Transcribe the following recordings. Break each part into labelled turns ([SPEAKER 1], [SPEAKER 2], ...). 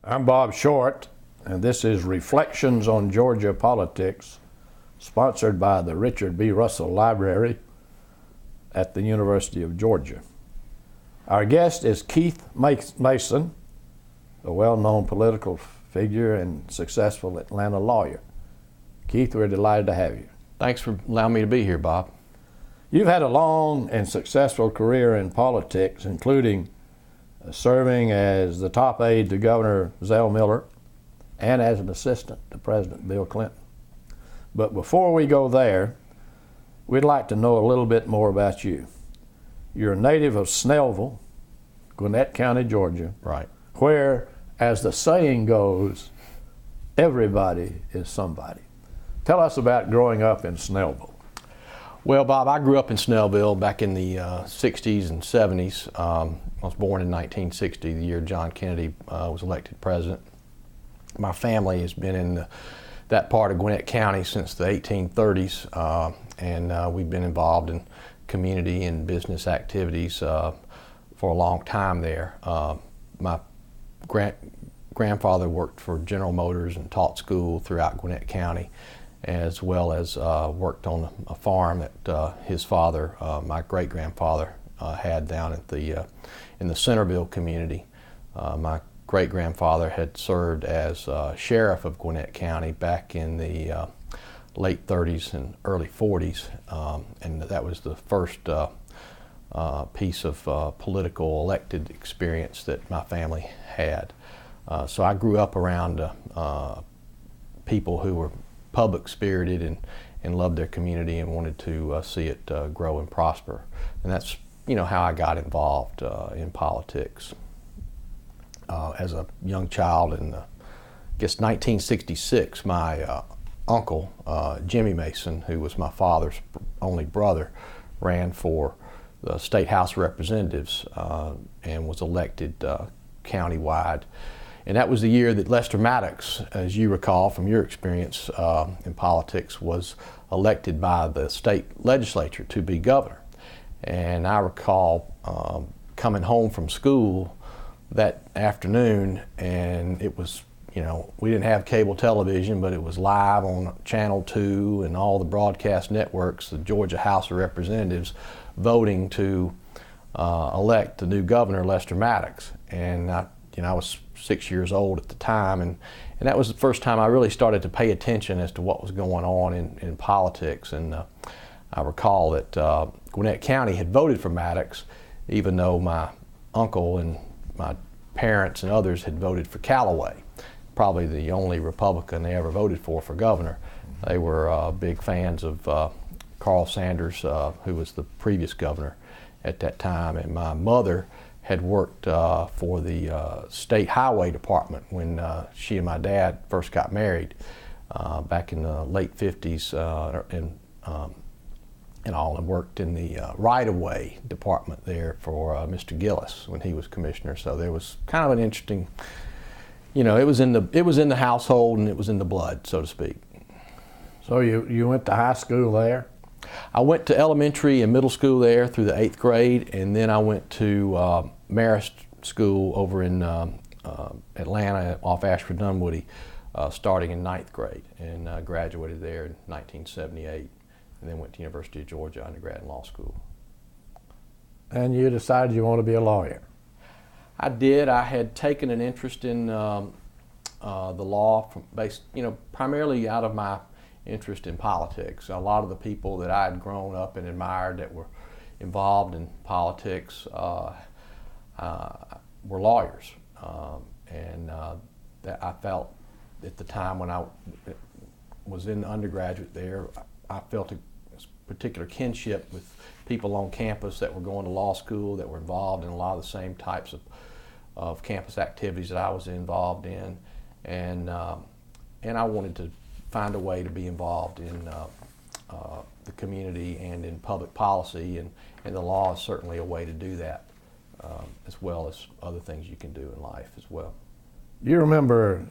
[SPEAKER 1] I'm Bob Short, and this is Reflections on Georgia Politics, sponsored by the Richard B. Russell Library at the University of Georgia. Our guest is Keith Mason, a well-known political figure and successful Atlanta lawyer. Keith, we're delighted to have you.
[SPEAKER 2] Thanks for allowing me to be here, Bob.
[SPEAKER 1] You've had a long and successful career in politics, including serving as the top aide to Governor Zell Miller and as an assistant to President Bill Clinton. But before we go there, we'd like to know a little bit more about you. You're a native of Snellville, Gwinnett County, Georgia,
[SPEAKER 2] Right.
[SPEAKER 1] where, as the saying goes, everybody is somebody. Tell us about growing up in Snellville.
[SPEAKER 2] Well, Bob, I grew up in Snellville back in the 60s and 70s. I was born in 1960, the year John Kennedy was elected president. My family has been in that part of Gwinnett County since the 1830s, and we've been involved in community and business activities for a long time there. My grandfather worked for General Motors and taught school throughout Gwinnett County, as well as worked on a farm that his father, my great-grandfather, had down at in the Centerville community. My great-grandfather had served as sheriff of Gwinnett County back in the late 30s and early 40s, and that was the first piece of political elected experience that my family had. So I grew up around people who were public-spirited and loved their community and wanted to see it grow and prosper. And that's, how I got involved in politics. As a young child in, 1966, my uncle, Jimmy Mason, who was my father's only brother, ran for the State House of Representatives and was elected countywide. And that was the year that Lester Maddox, as you recall from your experience in politics, was elected by the state legislature to be governor. And I recall coming home from school that afternoon, and it was, we didn't have cable television, but it was live on Channel 2 and all the broadcast networks, the Georgia House of Representatives voting to elect the new governor, Lester Maddox. And I was 6 years old at the time, and that was the first time I really started to pay attention as to what was going on in politics. And I recall that Gwinnett County had voted for Maddox, even though my uncle and my parents and others had voted for Callaway, probably the only Republican they ever voted for governor. They were big fans of Carl Sanders, who was the previous governor at that time, and my mother had worked for the State Highway Department when she and my dad first got married back in the late 50s and worked in the right-of-way department there for Mr. Gillis when he was commissioner. So there was kind of an interesting, it was in the household and it was in the blood, so to speak.
[SPEAKER 1] So you went to high school there?
[SPEAKER 2] I went to elementary and middle school there through the 8th grade, and then I went to Marist School over in Atlanta off Ashford Dunwoody starting in 9th grade, and graduated there in 1978, and then went to University of Georgia undergrad and law school.
[SPEAKER 1] And you decided you want to be a lawyer?
[SPEAKER 2] I did. I had taken an interest in the law primarily out of my interest in politics. A lot of the people that I had grown up and admired that were involved in politics were lawyers, and that I felt at the time when I was in undergraduate there, I felt a particular kinship with people on campus that were going to law school, that were involved in a lot of the same types of campus activities that I was involved in, and I wanted to find a way to be involved in the community and in public policy, and the law is certainly a way to do that, as well as other things you can do in life as well.
[SPEAKER 1] Do you remember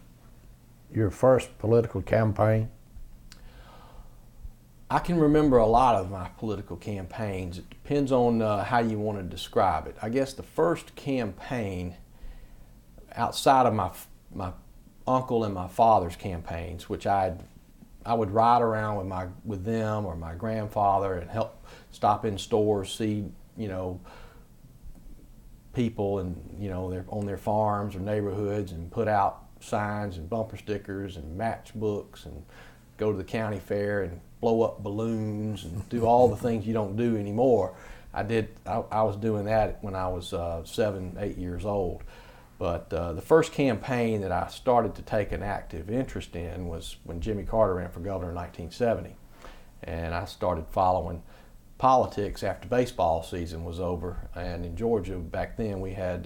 [SPEAKER 1] your first political campaign?
[SPEAKER 2] I can remember a lot of my political campaigns. It depends on how you want to describe it. I guess the first campaign outside of my my uncle and my father's campaigns, which I would ride around with them or my grandfather and help stop in stores, see, you know, people and, you know, they're on their farms or neighborhoods, and put out signs and bumper stickers and matchbooks, and go to the county fair and blow up balloons and do all the things you don't do anymore. I was doing that when I was 7, 8 years old. But the first campaign that I started to take an active interest in was when Jimmy Carter ran for governor in 1970. And I started following politics after baseball season was over. And in Georgia back then we had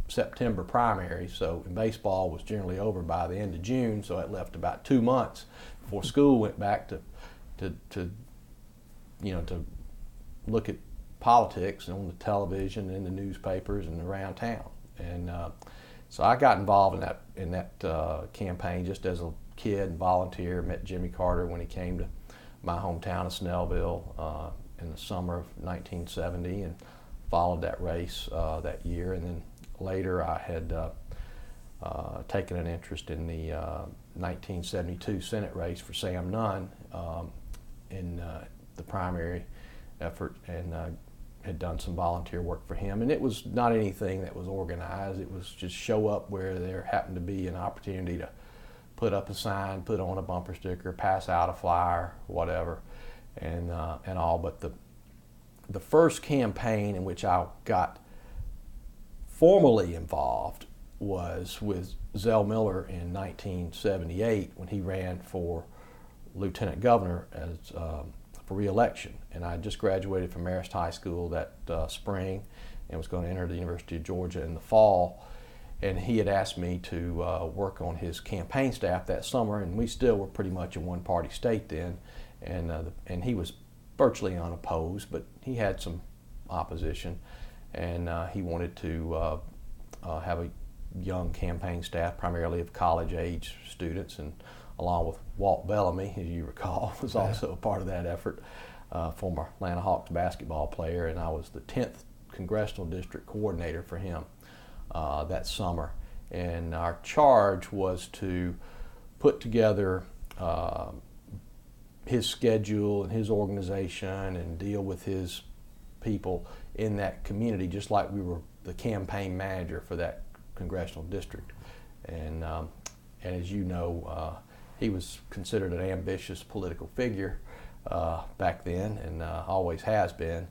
[SPEAKER 2] September primaries, so baseball was generally over by the end of June, so it left about 2 months before school went back to look at politics on the television and in the newspapers and around town. And so I got involved in that campaign just as a kid and volunteer. Met Jimmy Carter when he came to my hometown of Snellville in the summer of 1970, and followed that race that year. And then later I had taken an interest in the 1972 Senate race for Sam Nunn in the primary effort, and had done some volunteer work for him. And it was not anything that was organized. It was just show up where there happened to be an opportunity to put up a sign, put on a bumper sticker, pass out a flyer, whatever, and all. But the first campaign in which I got formally involved was with Zell Miller in 1978 when he ran for lieutenant governor as for re-election. And I just graduated from Marist High School that spring and was going to enter the University of Georgia in the fall. And he had asked me to work on his campaign staff that summer, and we still were pretty much a one-party state then. And he was virtually unopposed, but he had some opposition, and he wanted to have a young campaign staff, primarily of college-age students, and along with Walt Bellamy, as you recall, was also a part of that effort, former Atlanta Hawks basketball player, and I was the 10th Congressional District Coordinator for him that summer. And our charge was to put together his schedule and his organization and deal with his people in that community, just like we were the campaign manager for that congressional district. And as you know, he was considered an ambitious political figure back then, and always has been.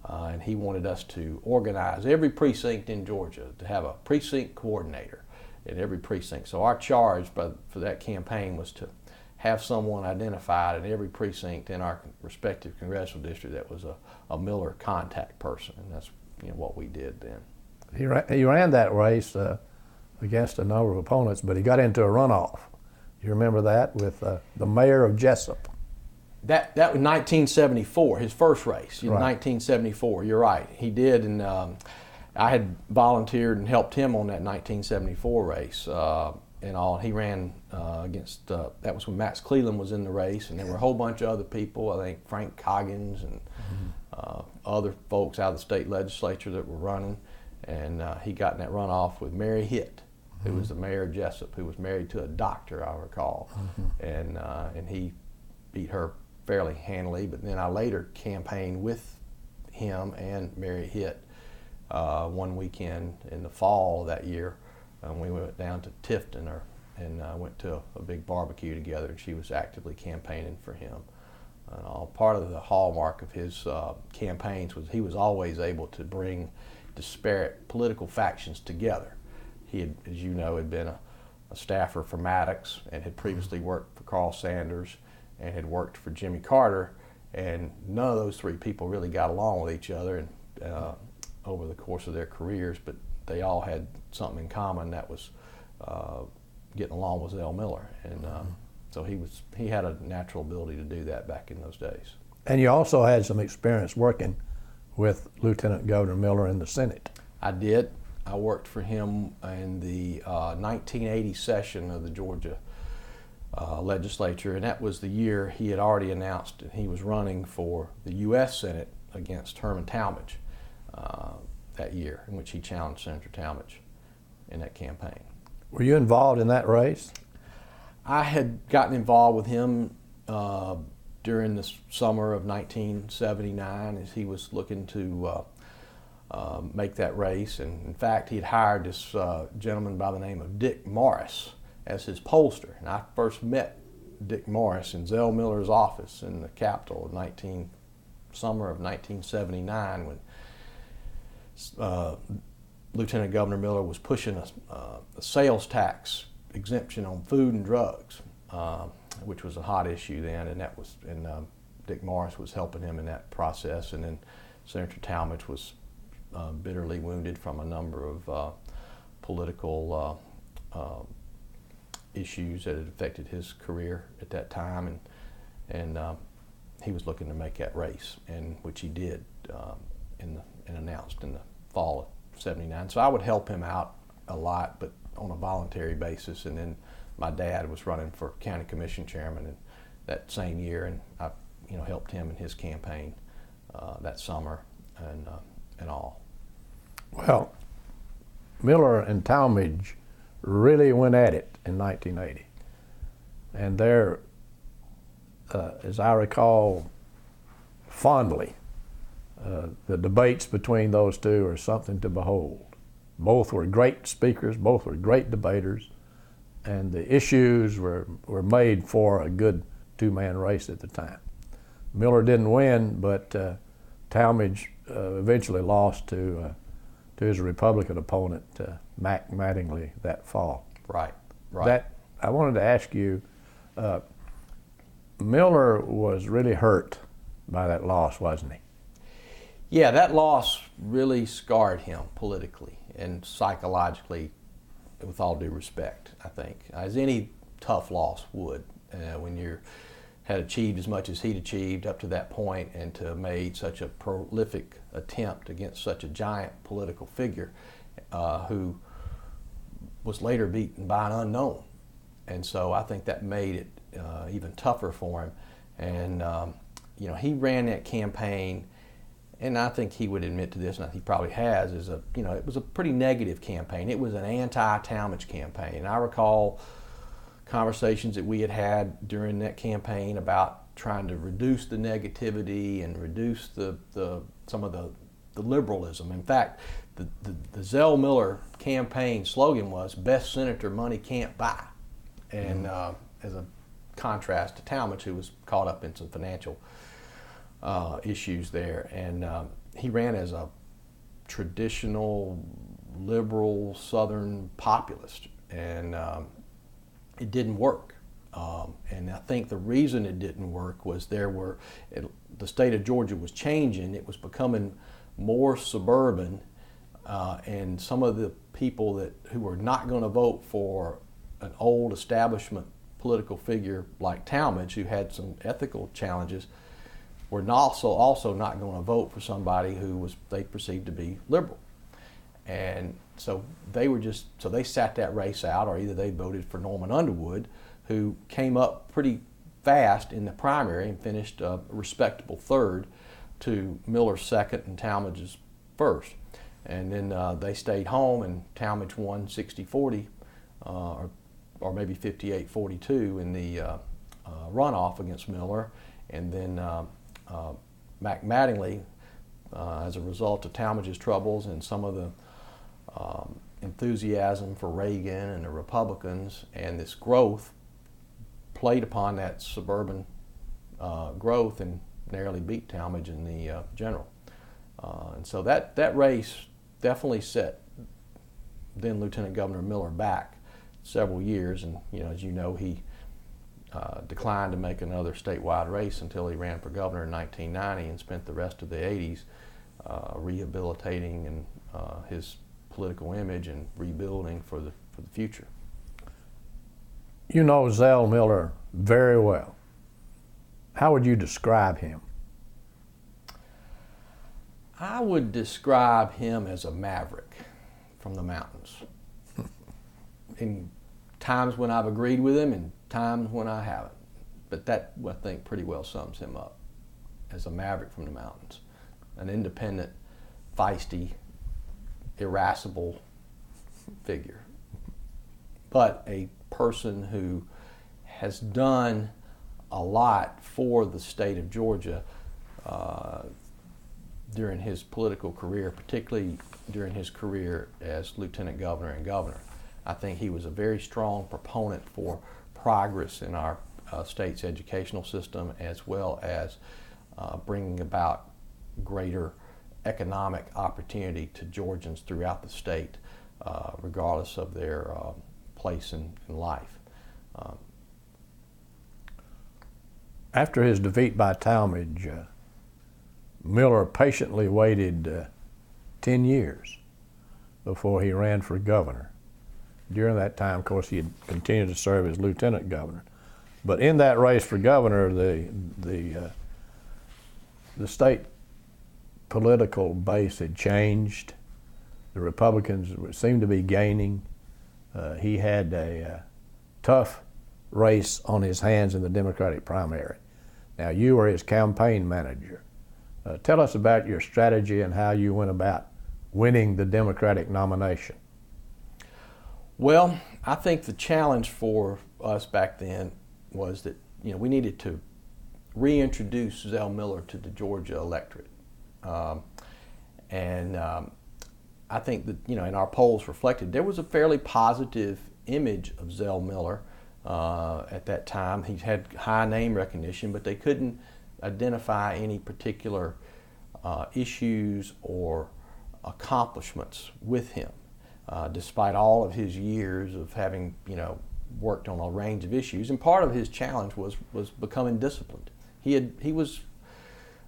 [SPEAKER 2] And he wanted us to organize every precinct in Georgia, to have a precinct coordinator in every precinct. So our charge for that campaign was to have someone identified in every precinct in our respective congressional district that was a Miller contact person, and that's what we did then.
[SPEAKER 1] He ran that race against a number of opponents, but he got into a runoff. You remember that, with the mayor of Jessup?
[SPEAKER 2] That was 1974, his first race in
[SPEAKER 1] Right.
[SPEAKER 2] 1974. You're right, he did, and I had volunteered and helped him on that 1974 race and all. He ran against, that was when Max Cleland was in the race, and there were a whole bunch of other people. I think Frank Coggins and other folks out of the state legislature that were running, and he got in that runoff with Mary Hitt, who was the mayor of Jessup, who was married to a doctor, I recall, and he beat her fairly handily. But then I later campaigned with him and Mary Hitt one weekend in the fall of that year. We went down to Tifton and went to a big barbecue together, and she was actively campaigning for him. Part of the hallmark of his campaigns was he was always able to bring disparate political factions together. He had, as you know, had been a staffer for Maddox and had previously worked for Carl Sanders and had worked for Jimmy Carter, and none of those three people really got along with each other and over the course of their careers, but they all had something in common, that was getting along with Zell Miller, and so he had a natural ability to do that back in those days. And
[SPEAKER 1] you also had some experience working with Lieutenant Governor Miller in the Senate.
[SPEAKER 2] I did. I worked for him in the 1980 session of the Georgia legislature, and that was the year he had already announced that he was running for the U.S. Senate against Herman Talmadge that year, in which he challenged Senator Talmadge in that campaign.
[SPEAKER 1] Were you involved in that race?
[SPEAKER 2] I had gotten involved with him during the summer of 1979 as he was looking to make that race. And in fact, he'd hired this gentleman by the name of Dick Morris as his pollster. And I first met Dick Morris in Zell Miller's office in the Capitol in summer of 1979 when Lieutenant Governor Miller was pushing a sales tax exemption on food and drugs, which was a hot issue then, and Dick Morris was helping him in that process, and then Senator Talmadge was bitterly wounded from a number of political issues that had affected his career at that time, and he was looking to make that race, and which he did, and announced in the fall of '79. So I would help him out a lot, but on a voluntary basis. And then my dad was running for county commission chairman that same year, and I, helped him in his campaign that summer and all.
[SPEAKER 1] Well, Miller and Talmadge really went at it in 1980, and there, as I recall fondly, the debates between those two are something to behold. Both were great speakers, both were great debaters, and the issues were made for a good two-man race at the time. Miller didn't win, but Talmadge eventually lost to his Republican opponent, Mac Mattingly, that fall.
[SPEAKER 2] Right.
[SPEAKER 1] I wanted to ask you, Miller was really hurt by that loss, wasn't he?
[SPEAKER 2] Yeah, that loss really scarred him politically and psychologically, with all due respect, I think, as any tough loss would, when you had achieved as much as he'd achieved up to that point, and to have made such a prolific attempt against such a giant political figure who was later beaten by an unknown. And so I think that made it even tougher for him. And he ran that campaign, and I think he would admit to this, and he probably has, it was a pretty negative campaign. It was an anti-Talmadge campaign. And I recall conversations that we had had during that campaign about trying to reduce the negativity and reduce some of the liberalism. In fact, the Zell Miller campaign slogan was "Best Senator Money Can't Buy," and as a contrast to Talmadge, who was caught up in some financial issues there. And he ran as a traditional liberal Southern populist, and it didn't work. And I think the reason it didn't work was the state of Georgia was changing. It was becoming more suburban, and some of the people who were not going to vote for an old establishment political figure like Talmadge, who had some ethical challenges, were also not going to vote for somebody who they perceived to be liberal. And so they sat that race out, or either they voted for Norman Underwood, who came up pretty fast in the primary and finished a respectable third to Miller's second and Talmadge's first. And then they stayed home, and Talmadge won 60-40, or maybe 58-42 in the runoff against Miller. And then Mac Mattingly, as a result of Talmadge's troubles and some of the enthusiasm for Reagan and the Republicans and this growth, played upon that suburban growth and narrowly beat Talmadge in the general. And so that race definitely set then Lieutenant Governor Miller back several years, and as you know, he declined to make another statewide race until he ran for governor in 1990, and spent the rest of the 80s rehabilitating and his political image and rebuilding for the future.
[SPEAKER 1] You know Zell Miller very well. How would you describe him?
[SPEAKER 2] I would describe him as a maverick from the mountains. In times when I've agreed with him and times when I haven't. But that, I think, pretty well sums him up as a maverick from the mountains. An independent, feisty, irascible figure. but a person who has done a lot for the state of Georgia during his political career, particularly during his career as lieutenant governor and governor. I think he was a very strong proponent for progress in our state's educational system, as well as bringing about greater economic opportunity to Georgians throughout the state, regardless of their place in life.
[SPEAKER 1] After his defeat by Talmadge, Miller patiently waited 10 years before he ran for governor. During that time, of course, he had continued to serve as lieutenant governor. But in that race for governor, the state political base had changed. The Republicans seemed to be gaining. He had a tough race on his hands in the Democratic primary. Now, you were his campaign manager. Tell us about your strategy and how you went about winning the Democratic nomination.
[SPEAKER 2] Well, I think the challenge for us back then was that we needed to reintroduce Zell Miller to the Georgia electorate, and I think that and our polls reflected there was a fairly positive image of Zell Miller at that time. He had high name recognition, but they couldn't identify any particular issues or accomplishments with him, despite all of his years of having worked on a range of issues. And part of his challenge was becoming disciplined. He's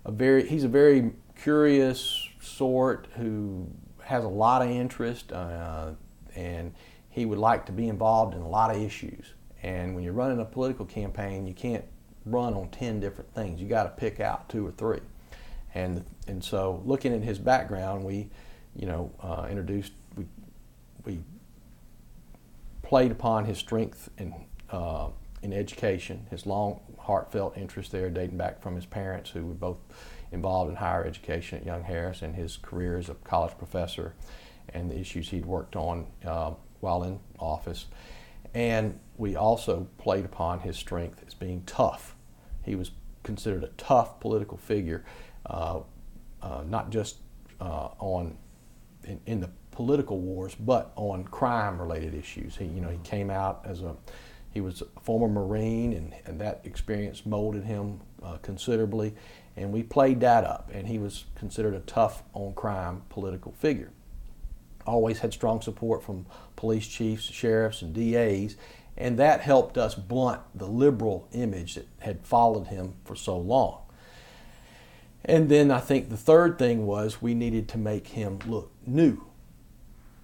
[SPEAKER 2] a very curious sort who has a lot of interest, and he would like to be involved in a lot of issues. And when you're running a political campaign, you can't run on 10 different things. You got to pick out 2 or 3. And so, looking at his background, we played upon his strength in education, his long, heartfelt interest there dating back from his parents, who were both involved in higher education at Young Harris, and his career as a college professor and the issues he'd worked on while in office. And we also played upon his strength as being tough. He was considered a tough political figure, not just in the political wars, but on crime-related issues. He came out he was a former Marine, and that experience molded him considerably, and we played that up, and he was considered a tough on crime political figure. Always had strong support from police chiefs, sheriffs, and DAs, and that helped us blunt the liberal image that had followed him for so long. And then I think the third thing was we needed to make him look new,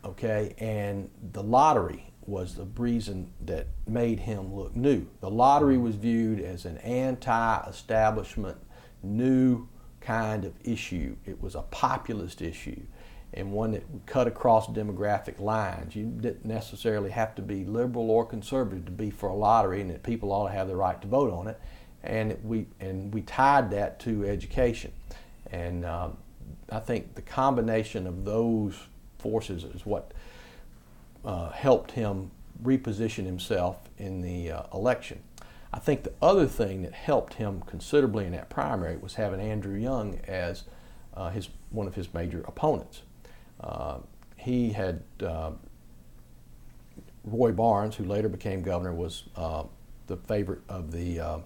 [SPEAKER 2] okay? And the lottery was the reason that made him look new. The lottery was viewed as an anti-establishment, new kind of issue. It was a populist issue, and one that would cut across demographic lines. You didn't necessarily have to be liberal or conservative to be for a lottery, and that people ought to have the right to vote on it. And we tied that to education. And I think the combination of those forces is what helped him reposition himself in the election. I think the other thing that helped him considerably in that primary was having Andrew Young as one of his major opponents. He had Roy Barnes, who later became governor, was the favorite of the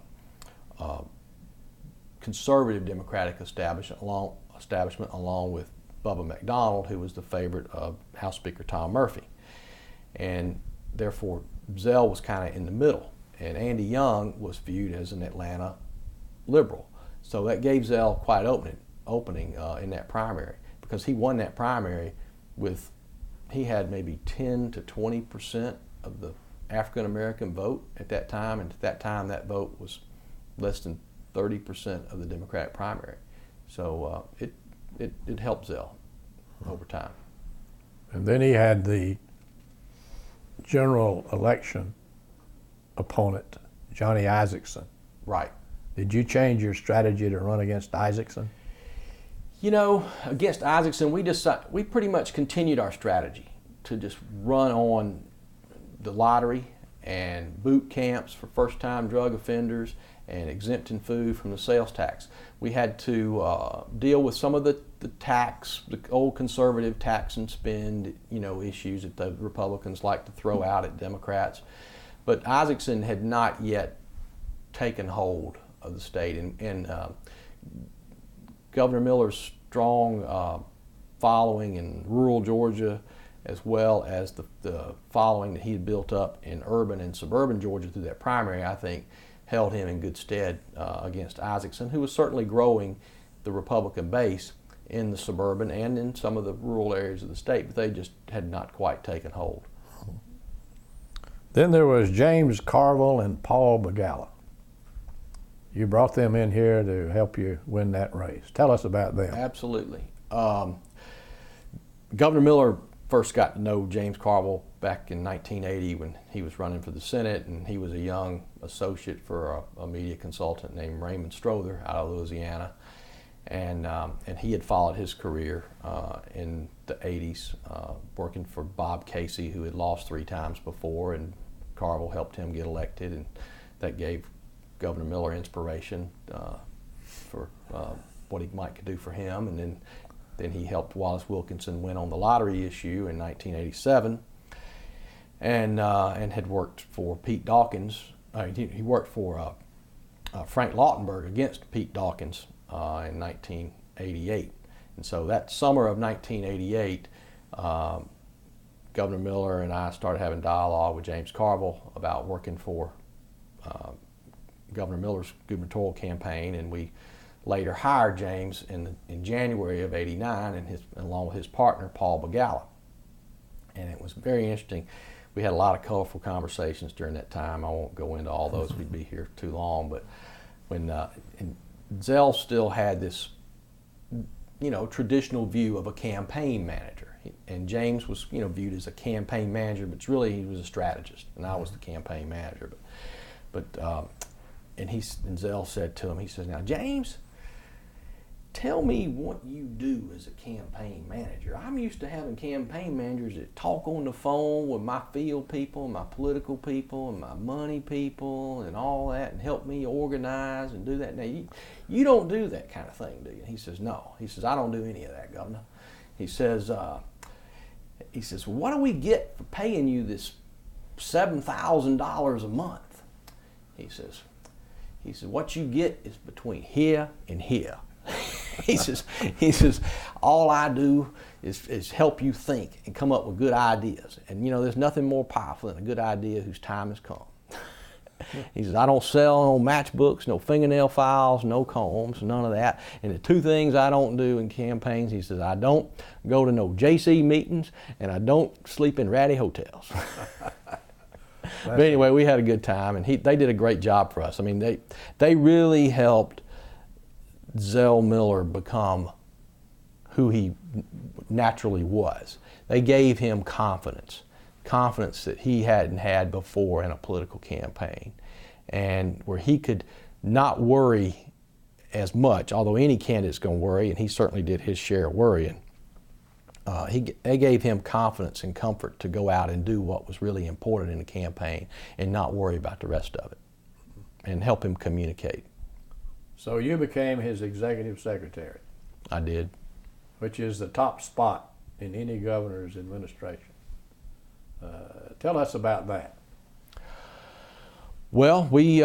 [SPEAKER 2] conservative Democratic establishment, along with Bubba McDonald, who was the favorite of House Speaker Tom Murphy. And therefore, Zell was kind of in the middle, and Andy Young was viewed as an Atlanta liberal. So that gave Zell quite opening in that primary, because he won that primary he had maybe 10 to 20% of the African American vote at that time, and at that time that vote was less than 30% of the Democratic primary. So it helped Zell over time.
[SPEAKER 1] And then he had the general election opponent, Johnny Isaacson.
[SPEAKER 2] Right.
[SPEAKER 1] Did you change your strategy to run against Isaacson?
[SPEAKER 2] Against Isaacson, we pretty much continued our strategy to just run on the lottery and boot camps for first-time drug offenders and exempting food from the sales tax. We had to deal with some of the tax, the old conservative tax and spend, issues that the Republicans like to throw out at Democrats. But Isaacson had not yet taken hold of the state, and Governor Miller's strong following in rural Georgia, as well as the following that he had built up in urban and suburban Georgia through that primary, I think, held him in good stead against Isaacson, who was certainly growing the Republican base in the suburban and in some of the rural areas of the state, but they just had not quite taken hold.
[SPEAKER 1] Then there was James Carville and Paul Begala. You brought them in here to help you win that race. Tell us about them.
[SPEAKER 2] Absolutely. Governor Miller first got to know James Carville back in 1980 when he was running for the Senate, and he was a young associate for a media consultant named Raymond Strother out of Louisiana. And he had followed his career in the 80s, working for Bob Casey, who had lost 3 times before, and Carville helped him get elected, and that gave Governor Miller inspiration for what he might do for him. And then he helped Wallace Wilkinson win on the lottery issue in 1987, and had worked for Pete Dawkins. He worked for Frank Lautenberg against Pete Dawkins in 1988. And so that summer of 1988, Governor Miller and I started having dialogue with James Carville about working for Governor Miller's gubernatorial campaign, and we later hired James in January of '89, and along with his partner Paul Begala. And it was very interesting. We had a lot of colorful conversations during that time. I won't go into all those; we'd be here too long. But when Zell still had this, traditional view of a campaign manager, and James was, viewed as a campaign manager, but really he was a strategist, and I was the campaign manager. And Zell said to him, he says, "Now, James, tell me what you do as a campaign manager. I'm used to having campaign managers that talk on the phone with my field people, my political people, and my money people, and all that, and help me organize and do that. Now, you don't do that kind of thing, do you?" He says, "No." He says, "I don't do any of that, Governor." He says, "What do we get for paying you this $7,000 a month?" He says, "What you get is between here and here." He says, "All I do is help you think and come up with good ideas. And there's nothing more powerful than a good idea whose time has come." He says, "I don't sell no matchbooks, no fingernail files, no combs, none of that. And the 2 things I don't do in campaigns," he says, "I don't go to no JC meetings, and I don't sleep in ratty hotels." But anyway, we had a good time, and they did a great job for us. I mean, they really helped Zell Miller become who he naturally was. They gave him confidence that he hadn't had before in a political campaign, and where he could not worry as much, although any candidate's going to worry, and he certainly did his share of worrying. They gave him confidence and comfort to go out and do what was really important in the campaign and not worry about the rest of it, and help him communicate.
[SPEAKER 1] So you became his executive secretary.
[SPEAKER 2] I did.
[SPEAKER 1] Which is the top spot in any governor's administration. Tell us about that.
[SPEAKER 2] Well, we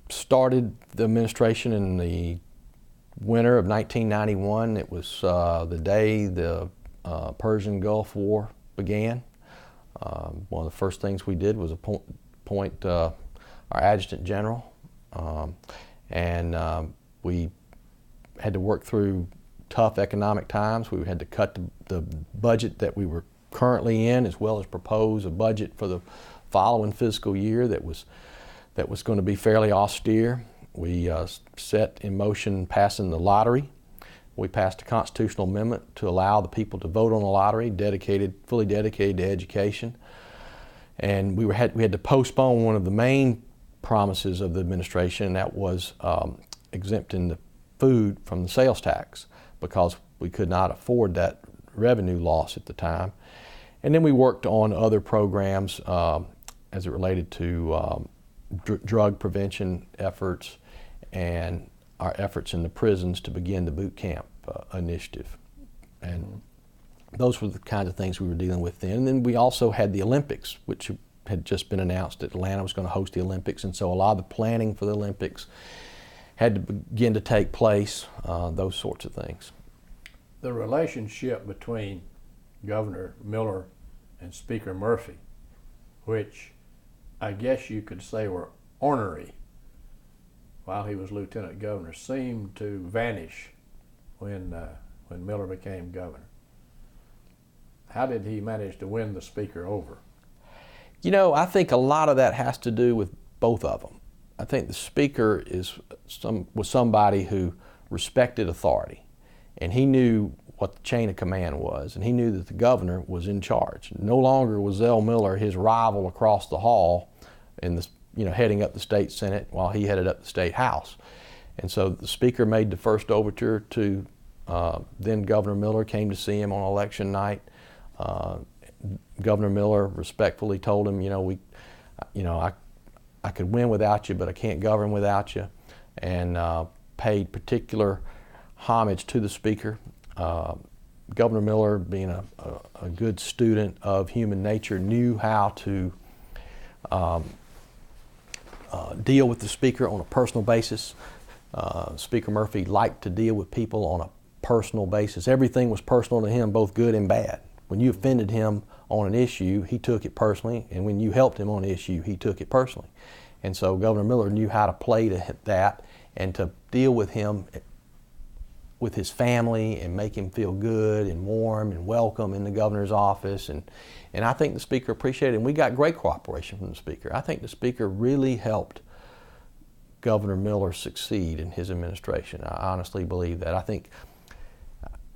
[SPEAKER 2] started the administration in the winter of 1991. It was the day the Persian Gulf War began. One of the first things we did was appoint our adjutant general, and we had to work through tough economic times. We had to cut the budget that we were currently in, as well as propose a budget for the following fiscal year that was going to be fairly austere. We set in motion passing the lottery. We passed a constitutional amendment to allow the people to vote on the lottery, fully dedicated to education. And we had to postpone one of the main promises of the administration, and that was exempting the food from the sales tax, because we could not afford that revenue loss at the time. And then we worked on other programs as it related to drug prevention efforts and our efforts in the prisons to begin the boot camp initiative. And those were the kinds of things we were dealing with then. And then we also had the Olympics, which had just been announced that Atlanta was going to host the Olympics. And so a lot of the planning for the Olympics had to begin to take place, those sorts of things.
[SPEAKER 1] The relationship between Governor Miller and Speaker Murphy, which I guess you could say were ornery while he was lieutenant governor, seemed to vanish when Miller became governor. How did he manage to win the speaker over?
[SPEAKER 2] You know, I think a lot of that has to do with both of them. I think the speaker was somebody who respected authority, and he knew what the chain of command was, and he knew that the governor was in charge. No longer was Zell Miller his rival across the hall in the, heading up the state Senate while he headed up the state House. And so the speaker made the first overture to then Governor Miller, came to see him on election night. Governor Miller respectfully told him, I could win without you, but I can't govern without you, and paid particular homage to the speaker. Governor Miller, being a good student of human nature, knew how to deal with the speaker on a personal basis. Speaker Murphy liked to deal with people on a personal basis. Everything was personal to him, both good and bad. When you offended him on an issue, he took it personally, and when you helped him on an issue, he took it personally. And so Governor Miller knew how to play to that and to deal with him, with his family, and make him feel good and warm and welcome in the governor's office. And I think the speaker appreciated it, and we got great cooperation from the speaker. I think the speaker really helped Governor Miller succeed in his administration. I honestly believe that. I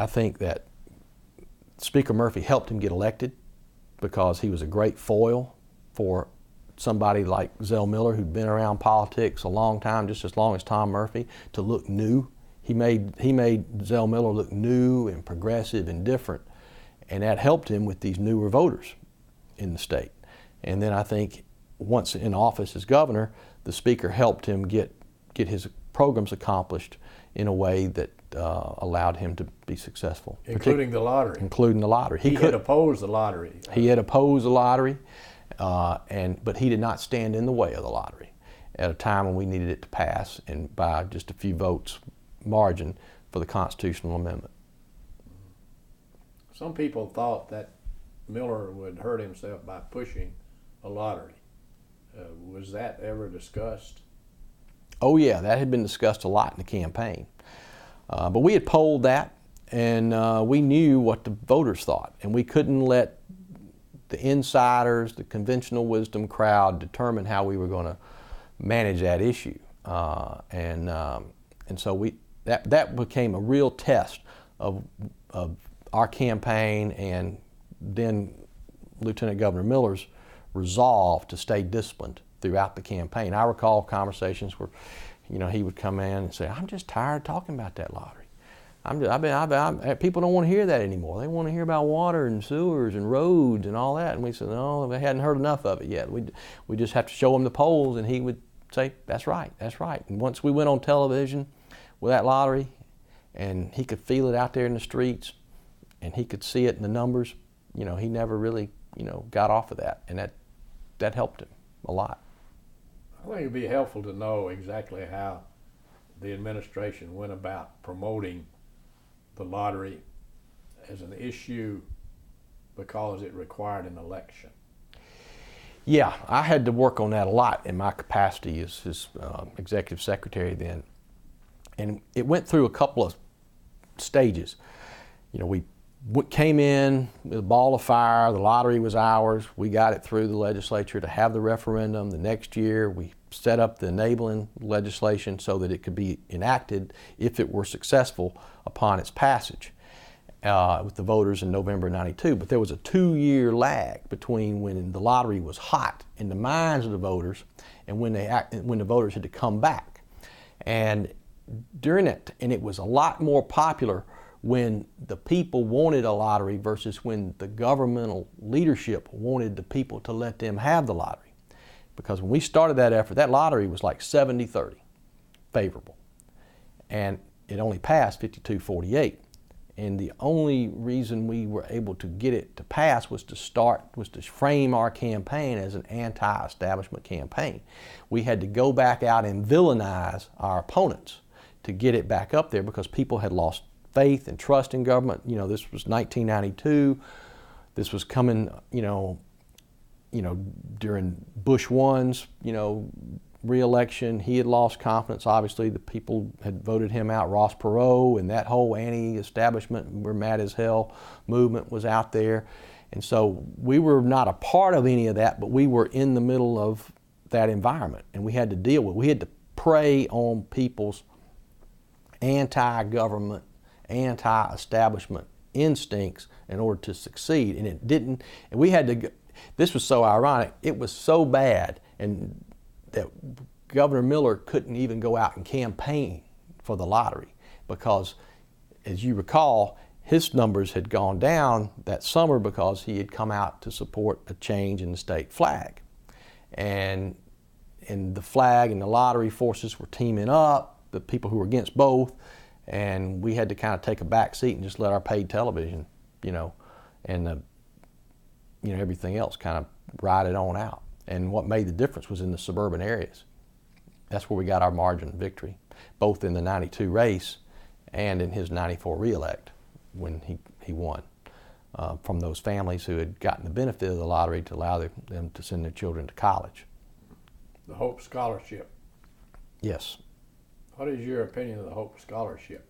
[SPEAKER 2] think that Speaker Murphy helped him get elected because he was a great foil for somebody like Zell Miller, who'd been around politics a long time, just as long as Tom Murphy, to look new. He made Zell Miller look new and progressive and different, and that helped him with these newer voters in the state. And then I think once in office as governor, the speaker helped him get his programs accomplished in a way that allowed him to be successful.
[SPEAKER 1] Including the lottery.
[SPEAKER 2] Including the lottery.
[SPEAKER 1] He had opposed the lottery.
[SPEAKER 2] He had opposed the lottery, but he did not stand in the way of the lottery at a time when we needed it to pass, and by just a few votes margin for the constitutional amendment.
[SPEAKER 1] Some people thought that Miller would hurt himself by pushing a lottery. Was that ever discussed?
[SPEAKER 2] Oh yeah, that had been discussed a lot in the campaign. But we had polled that, and we knew what the voters thought, and we couldn't let the insiders, the conventional wisdom crowd determine how we were going to manage that issue. And so that became a real test of our campaign and then Lieutenant Governor Miller's resolve to stay disciplined throughout the campaign. I recall conversations where, he would come in and say, "I'm just tired of talking about that lottery. People don't want to hear that anymore. They want to hear about water and sewers and roads and all that." And we said, "No, they hadn't heard enough of it yet. We just have to show them the polls." And he would say, "That's right, that's right." And once we went on television with that lottery, and he could feel it out there in the streets, and he could see it in the numbers, he never really, got off of that, and that helped him a lot.
[SPEAKER 1] I think it'd be helpful to know exactly how the administration went about promoting the lottery as an issue because it required an election.
[SPEAKER 2] Yeah, I had to work on that a lot in my capacity as his executive secretary then. And it went through a couple of stages. We came in with a ball of fire. The lottery was ours. We got it through the legislature to have the referendum. The next year, we set up the enabling legislation so that it could be enacted if it were successful upon its passage with the voters in November '92. But there was a 2-year lag between when the lottery was hot in the minds of the voters and when the voters had to come back. And during it, and it was a lot more popular when the people wanted a lottery versus when the governmental leadership wanted the people to let them have the lottery. Because when we started that effort, that lottery was like 70-30 favorable. And it only passed 52-48. And the only reason we were able to get it to pass was to frame our campaign as an anti-establishment campaign. We had to go back out and villainize our opponents to get it back up there, because people had lost faith and trust in government. You know, this was 1992. This was coming, during Bush 1's, re-election. He had lost confidence. Obviously, the people had voted him out. Ross Perot and that whole anti-establishment, we're mad as hell movement was out there. And so we were not a part of any of that, but we were in the middle of that environment, and we had to deal with it. We had to prey on people's anti-government, anti-establishment instincts in order to succeed. And it didn't, and we had to, this was so ironic, it was so bad, and that Governor Miller couldn't even go out and campaign for the lottery, because, as you recall, his numbers had gone down that summer because he had come out to support a change in the state flag. And the flag and the lottery forces were teaming up, the people who were against both, and we had to kind of take a back seat and just let our paid television, and everything else kind of ride it on out. And what made the difference was in the suburban areas. That's where we got our margin of victory, both in the 92 race and in his 94 re-elect when he won, from those families who had gotten the benefit of the lottery to allow them to send their children to college.
[SPEAKER 1] The Hope Scholarship.
[SPEAKER 2] Yes.
[SPEAKER 1] What is your opinion of the Hope Scholarship?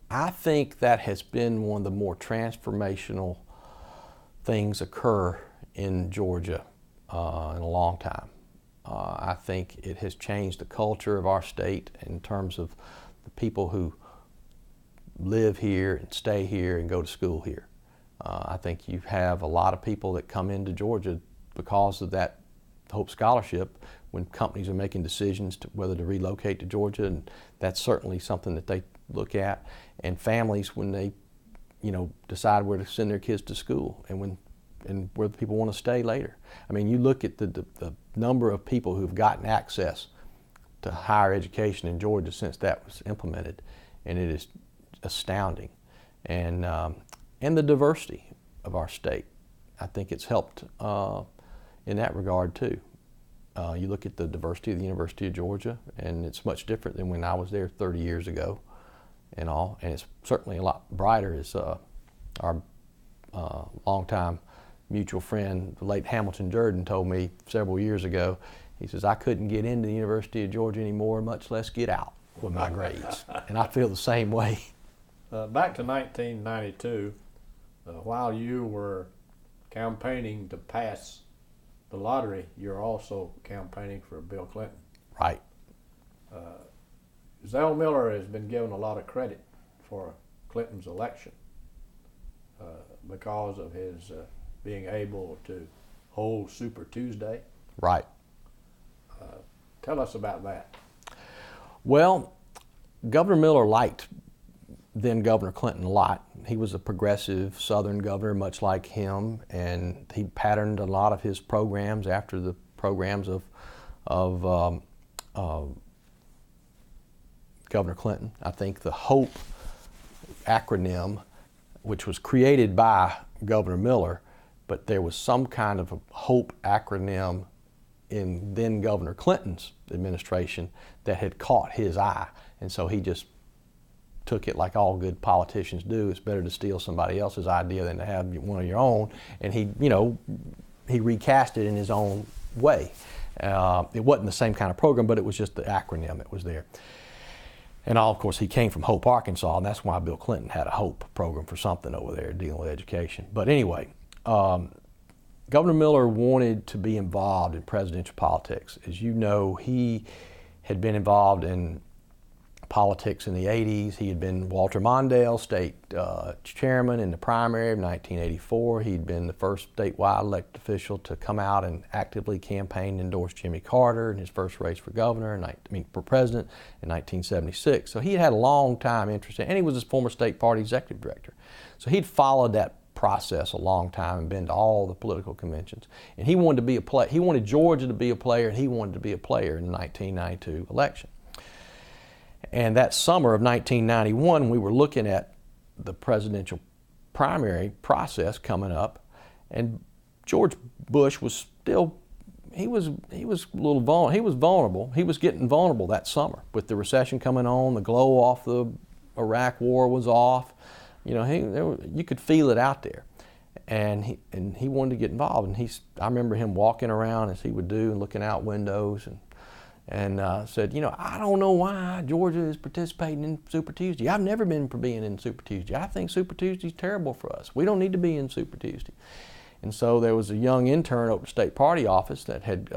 [SPEAKER 2] I think that has been one of the more transformational things occur in Georgia in a long time. I think it has changed the culture of our state in terms of the people who live here and stay here and go to school here. I think you have a lot of people that come into Georgia because of that Hope Scholarship when companies are making decisions to whether to relocate to Georgia, and that's certainly something that they look at. And families when they, decide where to send their kids to school and where people want to stay later. I mean, you look at the number of people who've gotten access to higher education in Georgia since that was implemented, and it is astounding. And the diversity of our state, I think it's helped in that regard too. You look at the diversity of the University of Georgia, and it's much different than when I was there 30 years ago and all, and it's certainly a lot brighter, as our longtime mutual friend, the late Hamilton Jordan, told me several years ago. He says, I couldn't get into the University of Georgia anymore, much less get out with my grades. And I feel the same way.
[SPEAKER 1] Back to 1992, while you were campaigning to pass the lottery, you're also campaigning for Bill Clinton.
[SPEAKER 2] Right.
[SPEAKER 1] Zell Miller has been given a lot of credit for Clinton's election because of his being able to hold Super Tuesday.
[SPEAKER 2] Right.
[SPEAKER 1] Tell us about that.
[SPEAKER 2] Well, Governor Miller liked then Governor Clinton a lot. He was a progressive Southern governor, much like him, and he patterned a lot of his programs after the programs of Governor Clinton. I think the HOPE acronym, which was created by Governor Miller, but there was some kind of a HOPE acronym in then Governor Clinton's administration that had caught his eye, and so he just took it like all good politicians do. It's better to steal somebody else's idea than to have one of your own, and he recast it in his own way. It wasn't the same kind of program, but it was just the acronym that was there. And of course, he came from Hope, Arkansas, and that's why Bill Clinton had a HOPE program for something over there dealing with education. But anyway, Governor Miller wanted to be involved in presidential politics. As you know, he had been involved in politics in the 80s. He had been Walter Mondale, state chairman in the primary of 1984. He'd been the first statewide elected official to come out and actively campaign and endorse Jimmy Carter in his first race for governor, for president in 1976. So he had a long time interest in, and he was his former state party executive director. So he'd followed that process a long time and been to all the political conventions. And he wanted to be a player. He wanted Georgia to be a player, and he wanted to be a player in the 1992 election. And that summer of 1991, we were looking at the presidential primary process coming up, and George Bush was still, he was vulnerable. He was getting vulnerable that summer with the recession coming on, the glow off the Iraq War was off. You know, you could feel it out there, and he wanted to get involved. And I remember him walking around as he would do and looking out windows and said, you know, I don't know why Georgia is participating in Super Tuesday. I've never been for being in Super Tuesday. I think Super Tuesday is terrible for us. We don't need to be in Super Tuesday. And so there was a young intern over at the state party office that had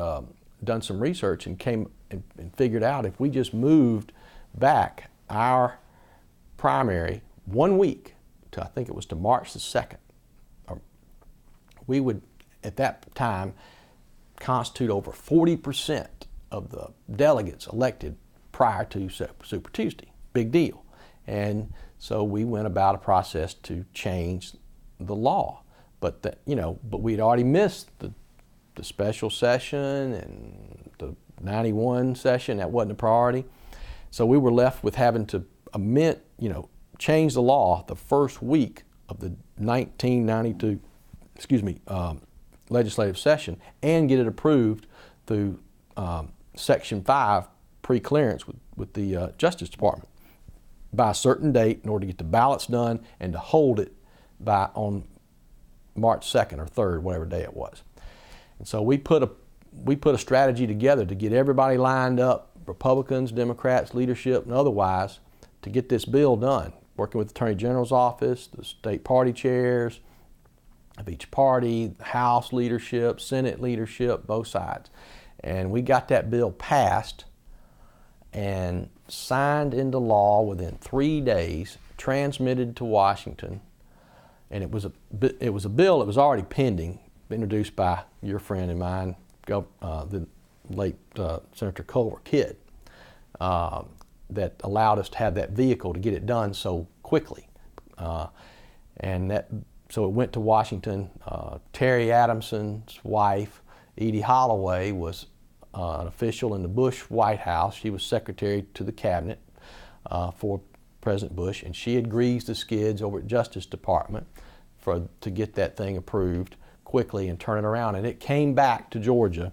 [SPEAKER 2] done some research and came and figured out if we just moved back our primary 1 week to, I think it was to March the 2nd, we would at that time constitute over 40% of the delegates elected prior to Super Tuesday. Big deal. And so we went about a process to change the law. But we'd already missed the special session and the 91 session. That wasn't a priority. So we were left with having to change the law the first week of the 1992, legislative session and get it approved through Section 5 pre-clearance with the Justice Department by a certain date in order to get the ballots done and to hold it on March 2nd or 3rd, whatever day it was. And so we put a strategy together to get everybody lined up, Republicans, Democrats, leadership, and otherwise, to get this bill done, working with the Attorney General's office, the state party chairs of each party, House leadership, Senate leadership, both sides. And we got that bill passed and signed into law within 3 days, transmitted to Washington. And it was a bill that was already pending, introduced by your friend and mine, the late Senator Culver Kidd, that allowed us to have that vehicle to get it done so quickly. So it went to Washington. Terry Adamson's wife, Edie Holloway, was an official in the Bush White House. She was secretary to the cabinet for President Bush, and she had greased the skids over at Justice Department to get that thing approved quickly and turn it around. And it came back to Georgia,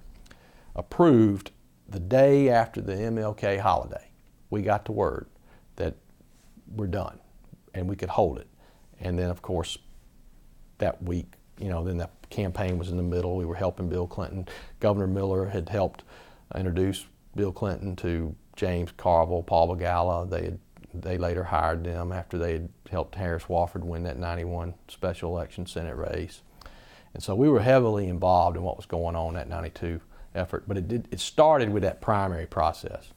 [SPEAKER 2] approved the day after the MLK holiday. We got the word that we're done and we could hold it. And then, of course, that week, then the campaign was in the middle. We were helping Bill Clinton. Governor Miller had helped introduce Bill Clinton to James Carville, Paul Begala. They later hired them after they had helped Harris Wofford win that 91 special election Senate race. And so we were heavily involved in what was going on in that 92 effort. But it started with that primary process.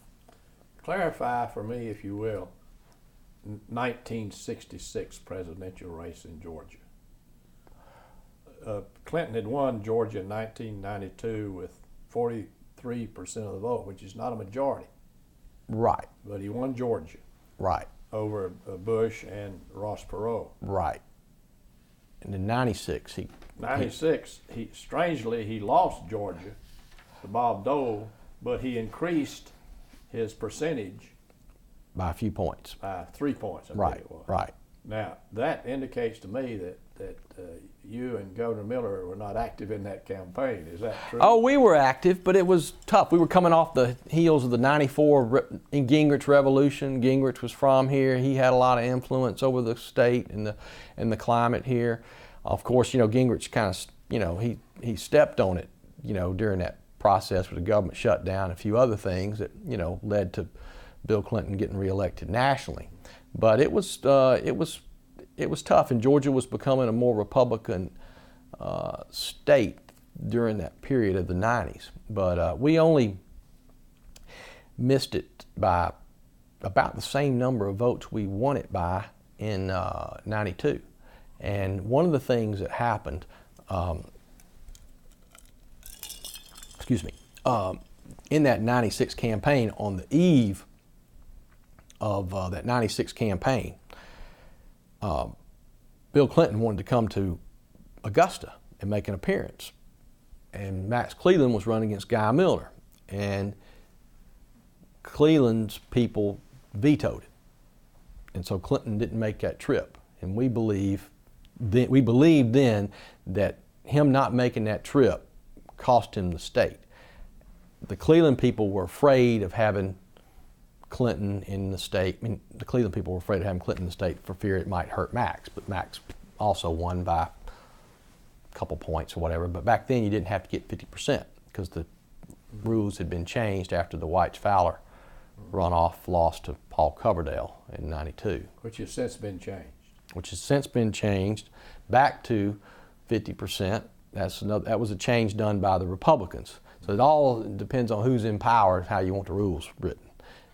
[SPEAKER 1] Clarify for me, if you will, 1966 presidential race in Georgia. Clinton had won Georgia in 1992 with 43% of the vote, which is not a majority.
[SPEAKER 2] Right.
[SPEAKER 1] But he won Georgia.
[SPEAKER 2] Right.
[SPEAKER 1] Over Bush and Ross Perot.
[SPEAKER 2] Right. And in 96,
[SPEAKER 1] strangely, he lost Georgia to Bob Dole, but he increased his percentage
[SPEAKER 2] by a few points.
[SPEAKER 1] By 3 points, I think it was.
[SPEAKER 2] Right.
[SPEAKER 1] Now, that indicates to me that you and Governor Miller were not active in that campaign. Is that true?
[SPEAKER 2] Oh, we were active, but it was tough. We were coming off the heels of the 94 Gingrich Revolution. Gingrich was from here. He had a lot of influence over the state and the climate here. Of course, Gingrich kind of, he stepped on it, during that process with the government shutdown, a few other things that, led to Bill Clinton getting reelected nationally. But it was tough, and Georgia was becoming a more Republican state during that period of the 90s. But we only missed it by about the same number of votes we won it by in 92. And one of the things that happened, in that 96 campaign, on the eve of that 96 campaign, Bill Clinton wanted to come to Augusta and make an appearance. And Max Cleland was running against Guy Miller. And Cleland's people vetoed it. And so Clinton didn't make that trip. And we believed then that him not making that trip cost him the state. The Cleland people were afraid of having Clinton in the state. I mean, the Cleland people were afraid of having Clinton in the state for fear it might hurt Max. But Max also won by a couple points or whatever. But back then you didn't have to get 50% because the rules had been changed after the Weitz-Fowler runoff loss to Paul Coverdale in 92.
[SPEAKER 1] Which has since been changed.
[SPEAKER 2] Which has since been changed back to 50%. That was a change done by the Republicans. So it all depends on who's in power and how you want the rules written.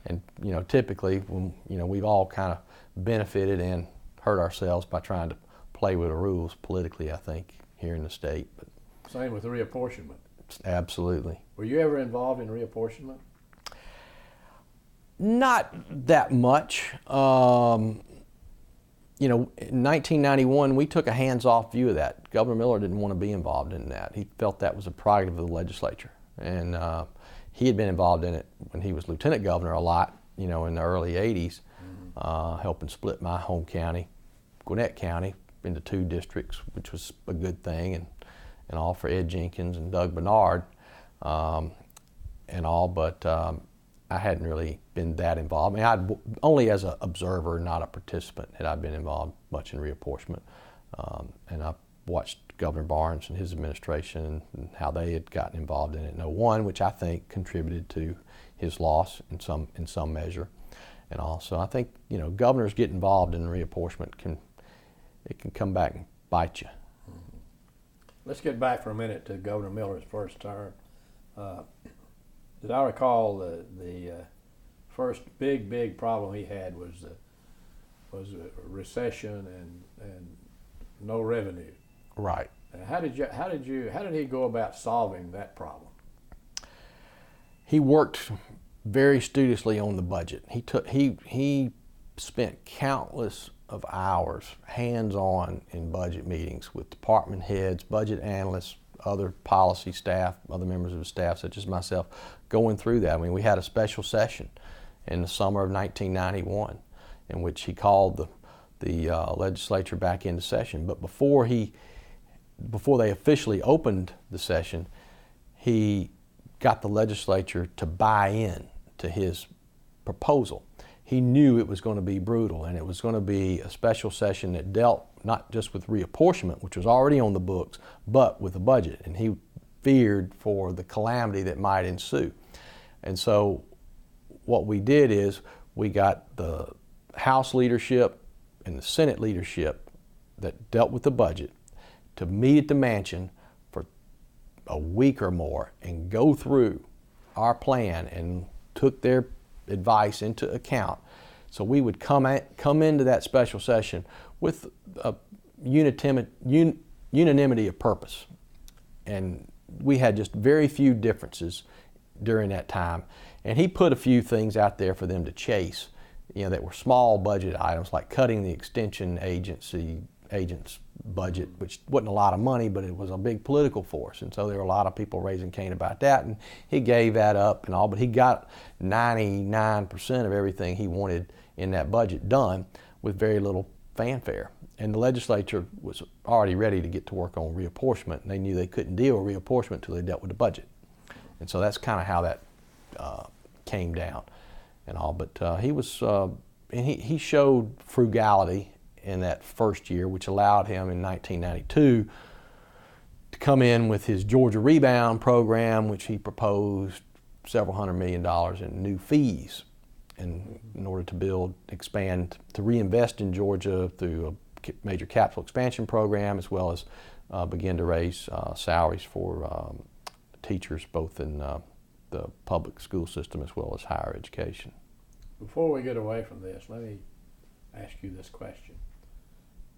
[SPEAKER 2] And typically, when, we've all kind of benefited and hurt ourselves by trying to play with the rules politically, I think, here in the state. But
[SPEAKER 1] same with the reapportionment.
[SPEAKER 2] Absolutely.
[SPEAKER 1] Were you ever involved in reapportionment?
[SPEAKER 2] Not that much. In 1991, we took a hands-off view of that. Governor Miller didn't want to be involved in that. He felt that was a prerogative of the legislature. And he had been involved in it when he was lieutenant governor a lot, in the early 80s, helping split my home county, Gwinnett County, into 2 districts, which was a good thing, and all for Ed Jenkins and Doug Bernard and all, but I hadn't really been that involved. I mean, only as an observer, not a participant, had I been involved much in reapportionment. And I watched Governor Barnes and his administration and how they had gotten involved in it in '01, which I think contributed to his loss in some measure. And also, I think governors get involved in reapportionment can come back and bite you.
[SPEAKER 1] Let's get back for a minute to Governor Miller's first term. As I recall, the first big problem he had was a recession and no revenue.
[SPEAKER 2] Right.
[SPEAKER 1] How did he go about solving that problem?
[SPEAKER 2] He worked very studiously on the budget. He spent countless of hours hands-on in budget meetings with department heads, budget analysts, other policy staff, other members of the staff such as myself, going through that. I mean, we had a special session in the summer of 1991 in which he called the legislature back into session. But before they officially opened the session, he got the legislature to buy in to his proposal. He knew it was going to be brutal, and it was going to be a special session that dealt not just with reapportionment, which was already on the books, but with the budget. And he feared for the calamity that might ensue. And so what we did is we got the House leadership and the Senate leadership that dealt with the budget to meet at the mansion for a week or more and go through our plan and took their advice into account. So we would come into that special session with a unanimity of purpose. And we had just very few differences during that time. And he put a few things out there for them to chase, that were small budget items, like cutting the extension agent's budget, which wasn't a lot of money, but it was a big political force. And so there were a lot of people raising Cain about that. And he gave that up and all, but he got 99% of everything he wanted in that budget done with very little fanfare. And the legislature was already ready to get to work on reapportionment, and they knew they couldn't deal with reapportionment until they dealt with the budget. And so that's kind of how that came down and all. But he was, and he showed frugality in that first year, which allowed him in 1992 to come in with his Georgia Rebound program, which he proposed several $100 million in new fees in order to expand, to reinvest in Georgia through a major capital expansion program, as well as begin to raise salaries for teachers both in the public school system as well as higher education.
[SPEAKER 1] Before we get away from this, let me ask you this question.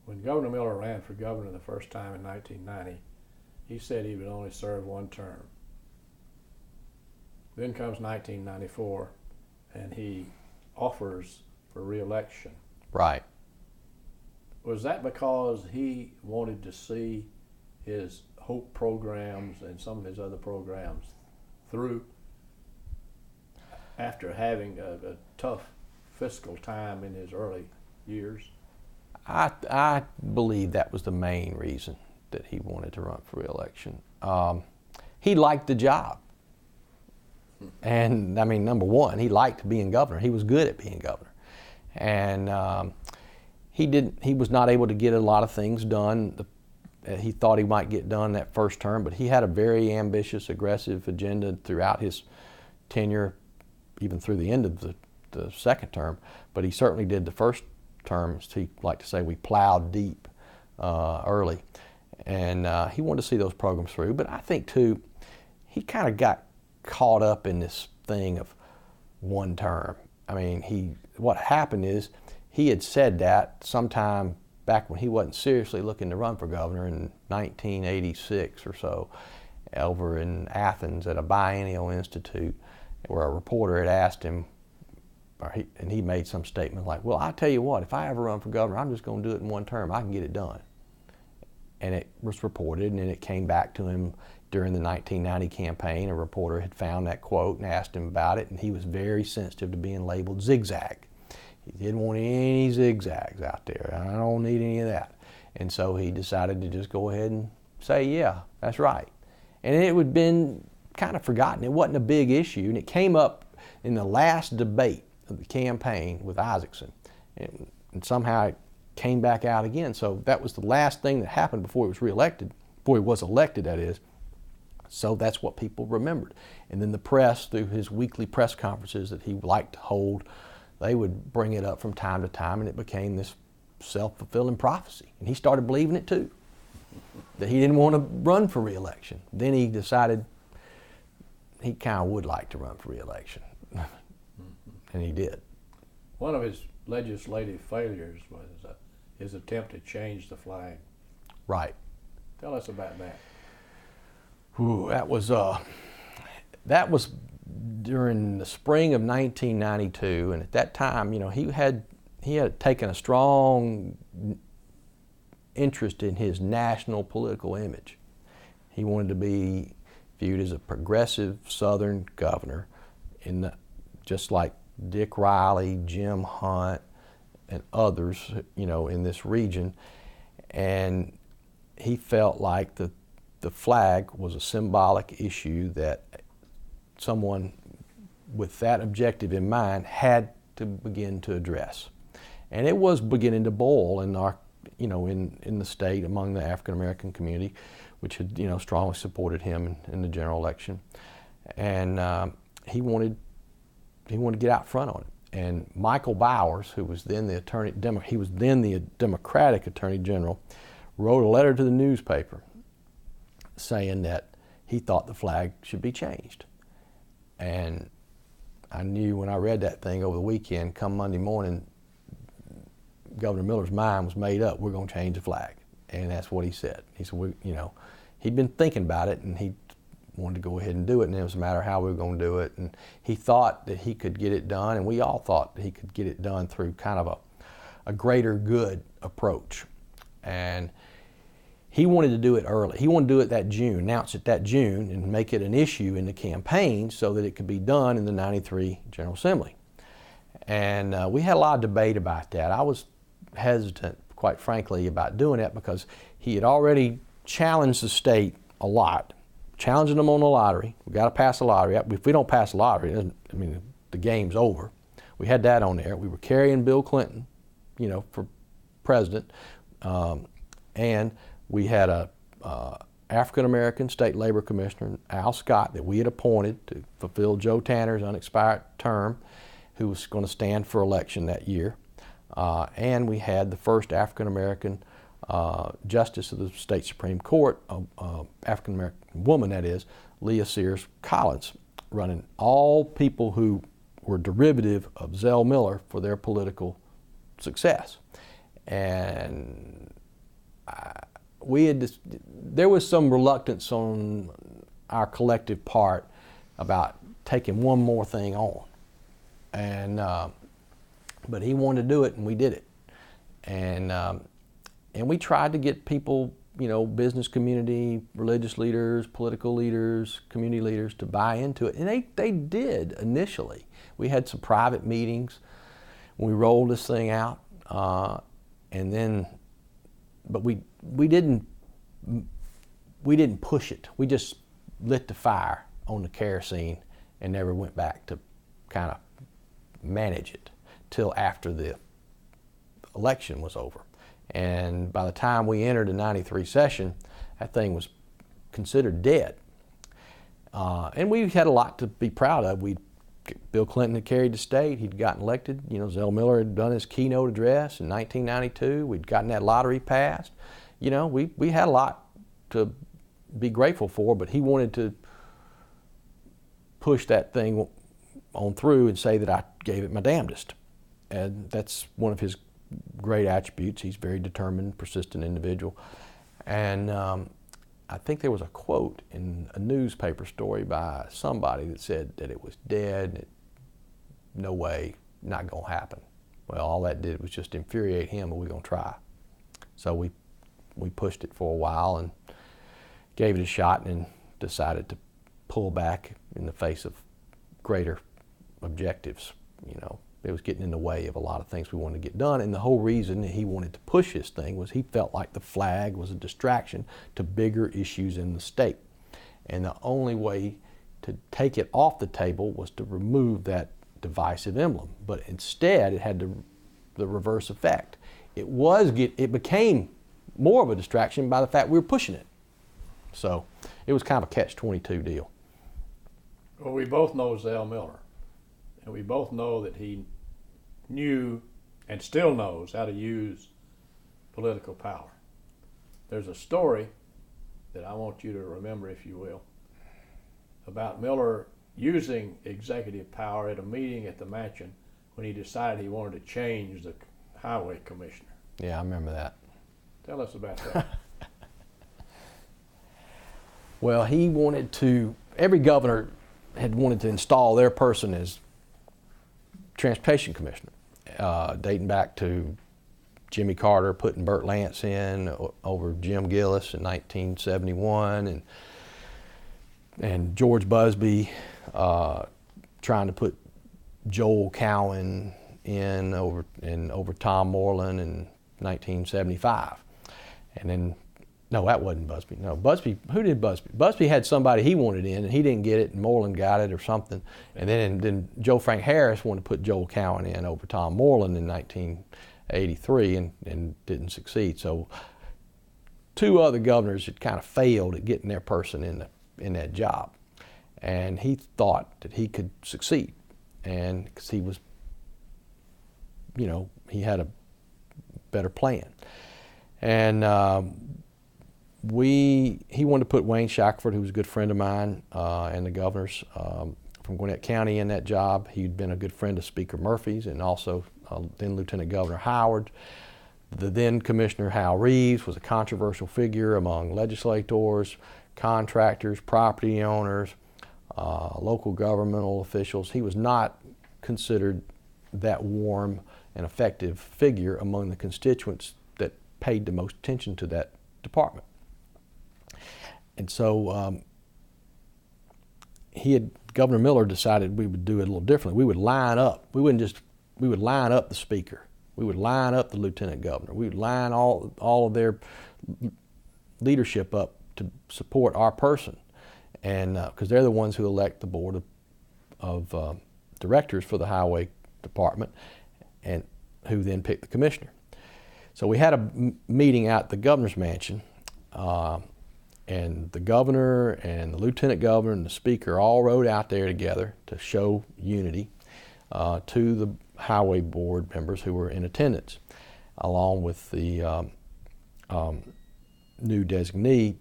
[SPEAKER 1] When Governor Miller ran for governor the first time in 1990, he said he would only serve one term. Then comes 1994, and he offers for re-election.
[SPEAKER 2] Right.
[SPEAKER 1] Was that because he wanted to see his HOPE programs and some of his other programs through after having a tough fiscal time in his early years?
[SPEAKER 2] I believe that was the main reason that he wanted to run for re-election. He liked the job. And I mean, number one, he liked being governor. He was good at being governor. And he was not able to get a lot of things done. He thought he might get done that first term, but he had a very ambitious, aggressive agenda throughout his tenure, even through the end of the second term. But he certainly did the first term, as he liked to say, we plowed deep early. And he wanted to see those programs through. But I think, too, he kind of got caught up in this thing of one term. I mean, what happened is he had said that sometime back when he wasn't seriously looking to run for governor in 1986 or so, over in Athens at a biennial institute, where a reporter had asked him, and he made some statement like, well, I tell you what, if I ever run for governor, I'm just going to do it in one term. I can get it done. And it was reported, and then it came back to him during the 1990 campaign. A reporter had found that quote and asked him about it, and he was very sensitive to being labeled zigzag. He didn't want any zigzags out there. I don't need any of that. And so he decided to just go ahead and say, yeah, that's right. And it had been kind of forgotten. It wasn't a big issue, and it came up in the last debate of the campaign with Isaacson. And somehow it came back out again. So that was the last thing that happened before he was reelected, before he was elected, that is. So that's what people remembered. And then the press, through his weekly press conferences that he liked to hold, they would bring it up from time to time, and it became this self-fulfilling prophecy. And he started believing it too, that he didn't want to run for re-election. Then he decided he kind of would like to run for re-election, and he did.
[SPEAKER 1] One of his legislative failures was his attempt to change the flag.
[SPEAKER 2] Right.
[SPEAKER 1] Tell us about that.
[SPEAKER 2] Ooh, that was during the spring of 1992, and at that time, he had taken a strong interest in his national political image. He wanted to be viewed as a progressive Southern governor, just like Dick Riley, Jim Hunt, and others, in this region. And he felt like the flag was a symbolic issue that someone with that objective in mind had to begin to address. And it was beginning to boil in our, in the state among the African American community, which had, strongly supported him in the general election. And he wanted to get out front on it. And Michael Bowers, who was then the Democratic Attorney General, wrote a letter to the newspaper saying that he thought the flag should be changed. And I knew when I read that thing over the weekend, come Monday morning, Governor Miller's mind was made up. We're going to change the flag. And that's what he said. He said, he'd been thinking about it, and he wanted to go ahead and do it, and it was a matter of how we were going to do it. And he thought that he could get it done, and we all thought that he could get it done through kind of a greater good approach. And he wanted to do it early. He wanted to do it that June, announce it that June, and make it an issue in the campaign so that it could be done in the 93 General Assembly. And we had a lot of debate about that. I was hesitant, quite frankly, about doing that because he had already challenged the state a lot, challenging them on the lottery. We got to pass the lottery. If we don't pass the lottery, the game's over. We had that on there. We were carrying Bill Clinton, for president, and we had a African-American state labor commissioner, Al Scott, that we had appointed to fulfill Joe Tanner's unexpired term, who was going to stand for election that year. And we had the first African-American justice of the state Supreme Court, African-American woman that is, Leah Sears Collins, running. All people who were derivative of Zell Miller for their political success. And there was some reluctance on our collective part about taking one more thing on. And but he wanted to do it, and we did it. And we tried to get people, business community, religious leaders, political leaders, community leaders to buy into it. And they did initially. We had some private meetings when we rolled this thing out. But we didn't push it. We just lit the fire on the kerosene and never went back to kind of manage it till after the election was over. And by the time we entered the '93 session, that thing was considered dead. And we had a lot to be proud of. Bill Clinton had carried the state. He'd gotten elected. Zell Miller had done his keynote address in 1992. We'd gotten that lottery passed. We had a lot to be grateful for, but he wanted to push that thing on through and say that I gave it my damnedest. And that's one of his great attributes. He's a very determined, persistent individual. And I think there was a quote in a newspaper story by somebody that said that it was dead, no way, not going to happen. Well, all that did was just infuriate him, but we're going to try. So we pushed it for a while and gave it a shot, and decided to pull back in the face of greater objectives. It was getting in the way of a lot of things we wanted to get done, and the whole reason that he wanted to push this thing was he felt like the flag was a distraction to bigger issues in the state. And the only way to take it off the table was to remove that divisive emblem. But instead, it had the reverse effect. It became more of a distraction by the fact we were pushing it. So it was kind of a catch-22 deal.
[SPEAKER 1] Well, we both know Zell Miller, and we both know that he knew and still knows how to use political power. There's a story that I want you to remember, if you will, about Miller using executive power at a meeting at the mansion when he decided he wanted to change the highway commissioner.
[SPEAKER 2] Yeah, I remember that.
[SPEAKER 1] Tell us about that.
[SPEAKER 2] Well, every governor had wanted to install their person as transportation commissioner, dating back to Jimmy Carter putting Burt Lance in over Jim Gillis in 1971, and George Busby trying to put Joel Cowan in over Tom Moreland in 1975. And then, no, that wasn't Busby. No, Busby, who did Busby? Busby had somebody he wanted in, and he didn't get it, and Moreland got it or something. And then Joe Frank Harris wanted to put Joel Cowan in over Tom Moreland in 1983 and didn't succeed. So two other governors had kind of failed at getting their person in that job. And he thought that he could succeed, and because he was, he had a better plan. And he wanted to put Wayne Shackelford, who was a good friend of mine, and the governors from Gwinnett County in that job. He'd been a good friend of Speaker Murphy's, and also then Lieutenant Governor Howard. The then Commissioner Hal Reeves was a controversial figure among legislators, contractors, property owners, local governmental officials. He was not considered that warm and effective figure among the constituents that paid the most attention to that department. And so Governor Miller decided we would do it a little differently. We would line up. We would line up the speaker. We would line up the lieutenant governor. We would line all of their leadership up to support our person, and because they're the ones who elect the board of directors for the highway department, and who then pick the commissioner. So we had a meeting out at the governor's mansion, and the governor and the lieutenant governor and the speaker all rode out there together to show unity to the highway board members who were in attendance, along with the new designee,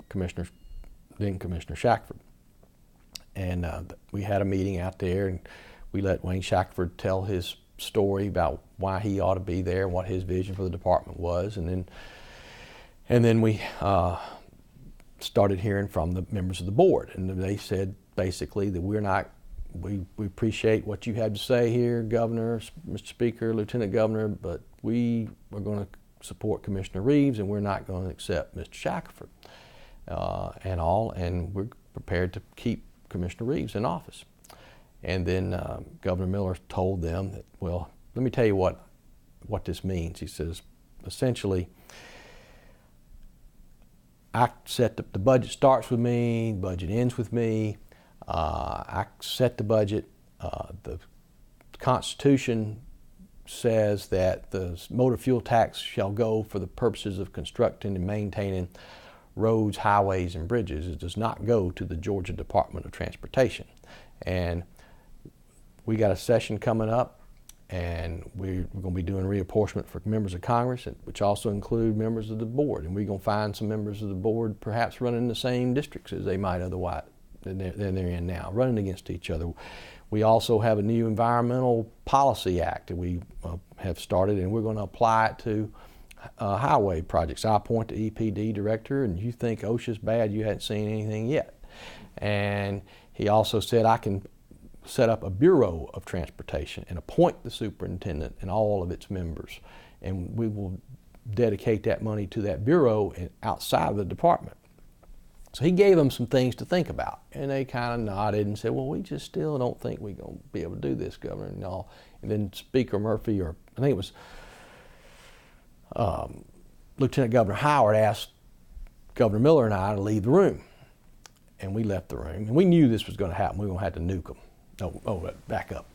[SPEAKER 2] Commissioner Shackelford. And we had a meeting out there, and we let Wayne Shackelford tell his story about why he ought to be there, what his vision for the department was, and then we started hearing from the members of the board, and they said basically that we appreciate what you had to say here, Governor, Mr. Speaker, Lieutenant Governor, but we are going to support Commissioner Reeves, and we're not going to accept Mr. Shackelford and we're prepared to keep Commissioner Reeves in office. And then Governor Miller told them that, well, let me tell you what this means. He says, essentially, I set the budget starts with me, the budget ends with me. I set the budget. The Constitution says that the motor fuel tax shall go for the purposes of constructing and maintaining roads, highways, and bridges. It does not go to the Georgia Department of Transportation. And we got a session coming up, and we're going to be doing reapportionment for members of Congress, which also include members of the board. And we're going to find some members of the board perhaps running the same districts as they might otherwise than they're in now, running against each other. We also have a new Environmental Policy Act that we have started, and we're going to apply it to highway projects. I appoint the EPD director, and you think OSHA's bad, you hadn't seen anything yet. And he also said I can set up a Bureau of Transportation and appoint the superintendent and all of its members, and we will dedicate that money to that bureau and outside of the department. So he gave them some things to think about, and they kind of nodded and said, well, we just still don't think we're going to be able to do this, Governor, and all. And then Speaker Murphy, or I think it was Lieutenant Governor Howard, asked Governor Miller and I to leave the room. And we left the room, and we knew this was going to happen. We were going to have to nuke them. Back up,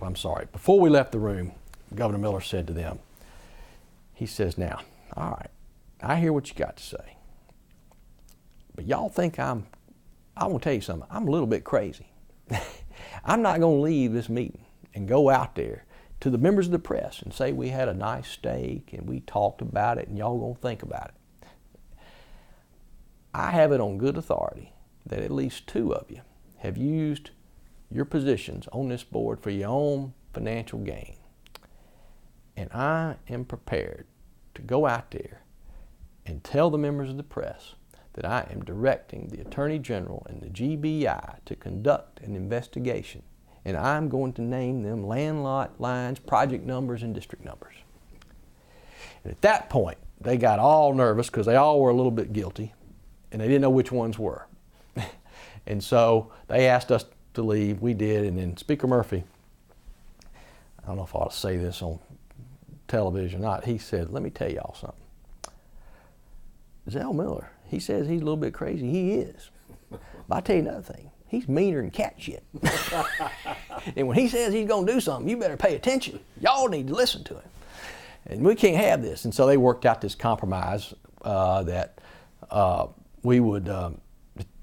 [SPEAKER 2] I'm sorry. Before we left the room, Governor Miller said to them, he says, now, all right, I hear what you got to say. But y'all think I want to tell you something, I'm a little bit crazy. I'm not going to leave this meeting and go out there to the members of the press and say we had a nice steak and we talked about it and y'all going to think about it. I have it on good authority that at least 2 of you have used your positions on this board for your own financial gain. And I am prepared to go out there and tell the members of the press that I am directing the Attorney General and the GBI to conduct an investigation, and I'm going to name them land lot lines, project numbers, and district numbers. And at that point, they got all nervous because they all were a little bit guilty, and they didn't know which ones were. And so they asked us to leave. We did, and then Speaker Murphy, I don't know if I ought to say this on television or not, he said, let me tell y'all something. Zell Miller, he says he's a little bit crazy. He is. But I'll tell you another thing. He's meaner than cat shit. And when he says he's going to do something, you better pay attention. Y'all need to listen to him. And we can't have this. And so they worked out this compromise that we would,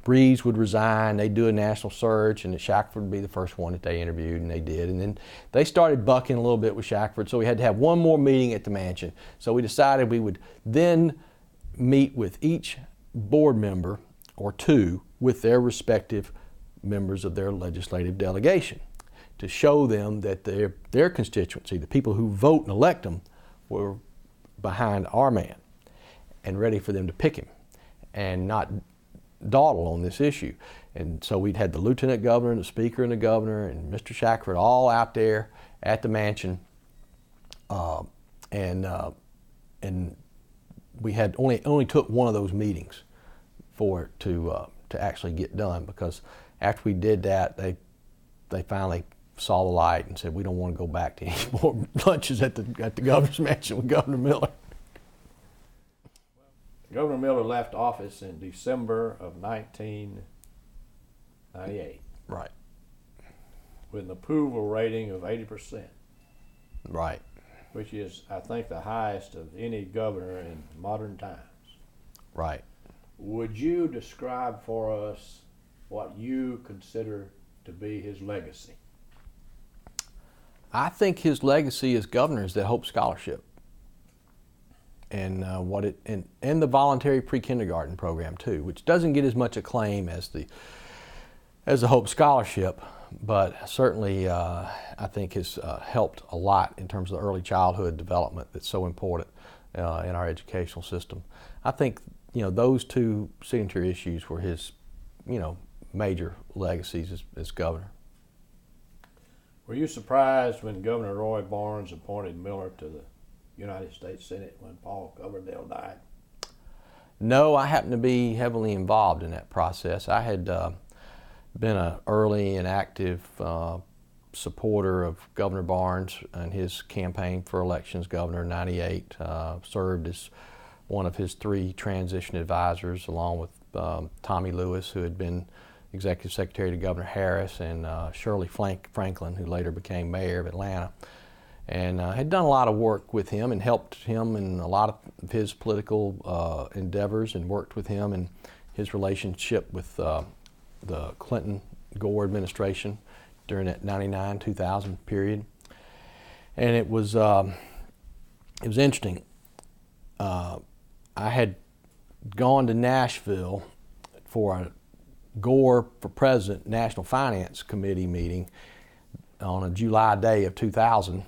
[SPEAKER 2] Reeves would resign, they'd do a national search, and that Shackelford would be the first one that they interviewed, and they did. And then they started bucking a little bit with Shackelford, so we had to have one more meeting at the mansion. So we decided we would then meet with each board member or 2 with their respective members of their legislative delegation to show them that their constituency, the people who vote and elect them, were behind our man and ready for them to pick him and not dawdle on this issue. And so we'd had the lieutenant governor and the speaker and the governor and Mr. Shackelford all out there at the mansion, and we had only took one of those meetings for it to actually get done, because after we did that, they finally saw the light and said, we don't want to go back to any more lunches at the governor's mansion with Governor Miller.
[SPEAKER 1] Governor Miller left office in December of 1998.
[SPEAKER 2] Right.
[SPEAKER 1] With an approval rating of 80%.
[SPEAKER 2] Right.
[SPEAKER 1] Which is, I think, the highest of any governor in modern times.
[SPEAKER 2] Right.
[SPEAKER 1] Would you describe for us what you consider to be his legacy?
[SPEAKER 2] I think his legacy as governor is that Hope Scholarship, and and the voluntary pre-kindergarten program too, which doesn't get as much acclaim as the as a Hope Scholarship, but certainly I think has helped a lot in terms of the early childhood development that's so important in our educational system. I think those two signature issues were his major legacies as governor.
[SPEAKER 1] Were you surprised when Governor Roy Barnes appointed Miller to the United States Senate when Paul Coverdell died?
[SPEAKER 2] No, I happened to be heavily involved in that process. I had been an early and active supporter of Governor Barnes and his campaign for election as governor in '98. Served as one of his 3 transition advisors, along with Tommy Lewis, who had been Executive Secretary to Governor Harris, and Shirley Franklin, who later became mayor of Atlanta. And had done a lot of work with him and helped him in a lot of his political endeavors, and worked with him in his relationship with the Clinton-Gore administration during that '99-2000 period. And it was interesting. I had gone to Nashville for a Gore for President National Finance Committee meeting on a July day of 2000,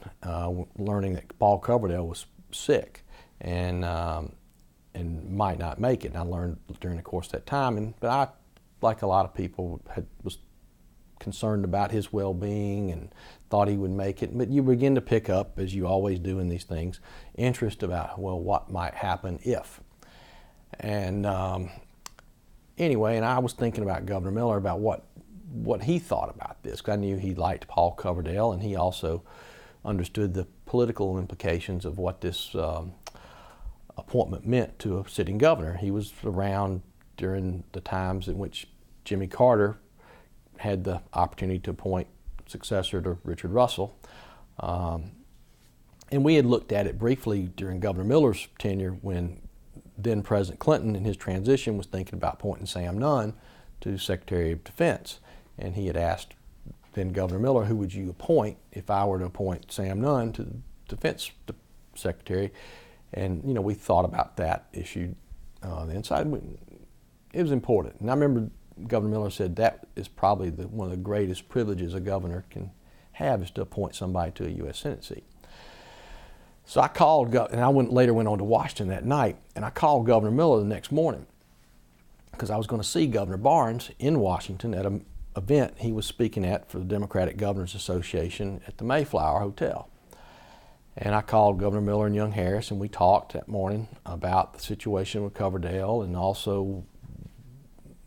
[SPEAKER 2] learning that Paul Coverdell was sick and might not make it. And I learned during the course of that time, but I, like a lot of people, was concerned about his well-being and thought he would make it. But you begin to pick up, as you always do in these things, interest about, well, what might happen if. And anyway, and I was thinking about Governor Miller, about what he thought about this, because I knew he liked Paul Coverdell, and he also understood the political implications of what this appointment meant to a sitting governor. He was around during the times in which Jimmy Carter had the opportunity to appoint successor to Richard Russell. And we had looked at it briefly during Governor Miller's tenure, when then President Clinton in his transition was thinking about appointing Sam Nunn to Secretary of Defense. And he had asked then Governor Miller, who would you appoint if I were to appoint Sam Nunn to the Defense Secretary? And we thought about that issue then. So it was important. And I remember Governor Miller said that is probably one of the greatest privileges a governor can have, is to appoint somebody to a U.S. Senate seat. So I called, and I later went on to Washington that night, and I called Governor Miller the next morning, because I was going to see Governor Barnes in Washington at an event he was speaking at for the Democratic Governors Association at the Mayflower Hotel. And I called Governor Miller and young Harris, and we talked that morning about the situation with Coverdell, and also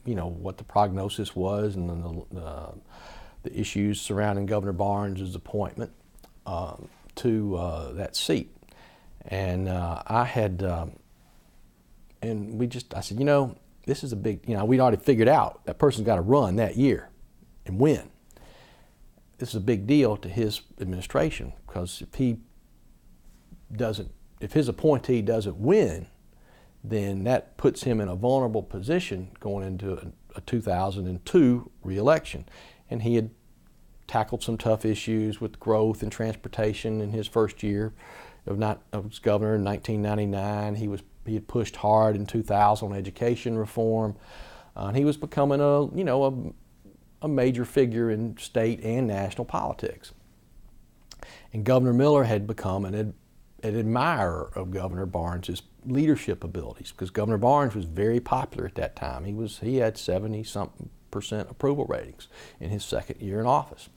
[SPEAKER 2] what the prognosis was, and the issues surrounding Governor Barnes' appointment to that seat. And I said, this is a big, we'd already figured out that person's got to run that year and win. This is a big deal to his administration, because if his appointee doesn't win, then that puts him in a vulnerable position going into a 2002 re-election. And he had tackled some tough issues with growth and transportation in his first year as governor in 1999. He had pushed hard in 2000 on education reform. And he was becoming a major figure in state and national politics. And Governor Miller had become an admirer of Governor Barnes' leadership abilities, because Governor Barnes was very popular at that time. He had 70-something% approval ratings in his second year in office.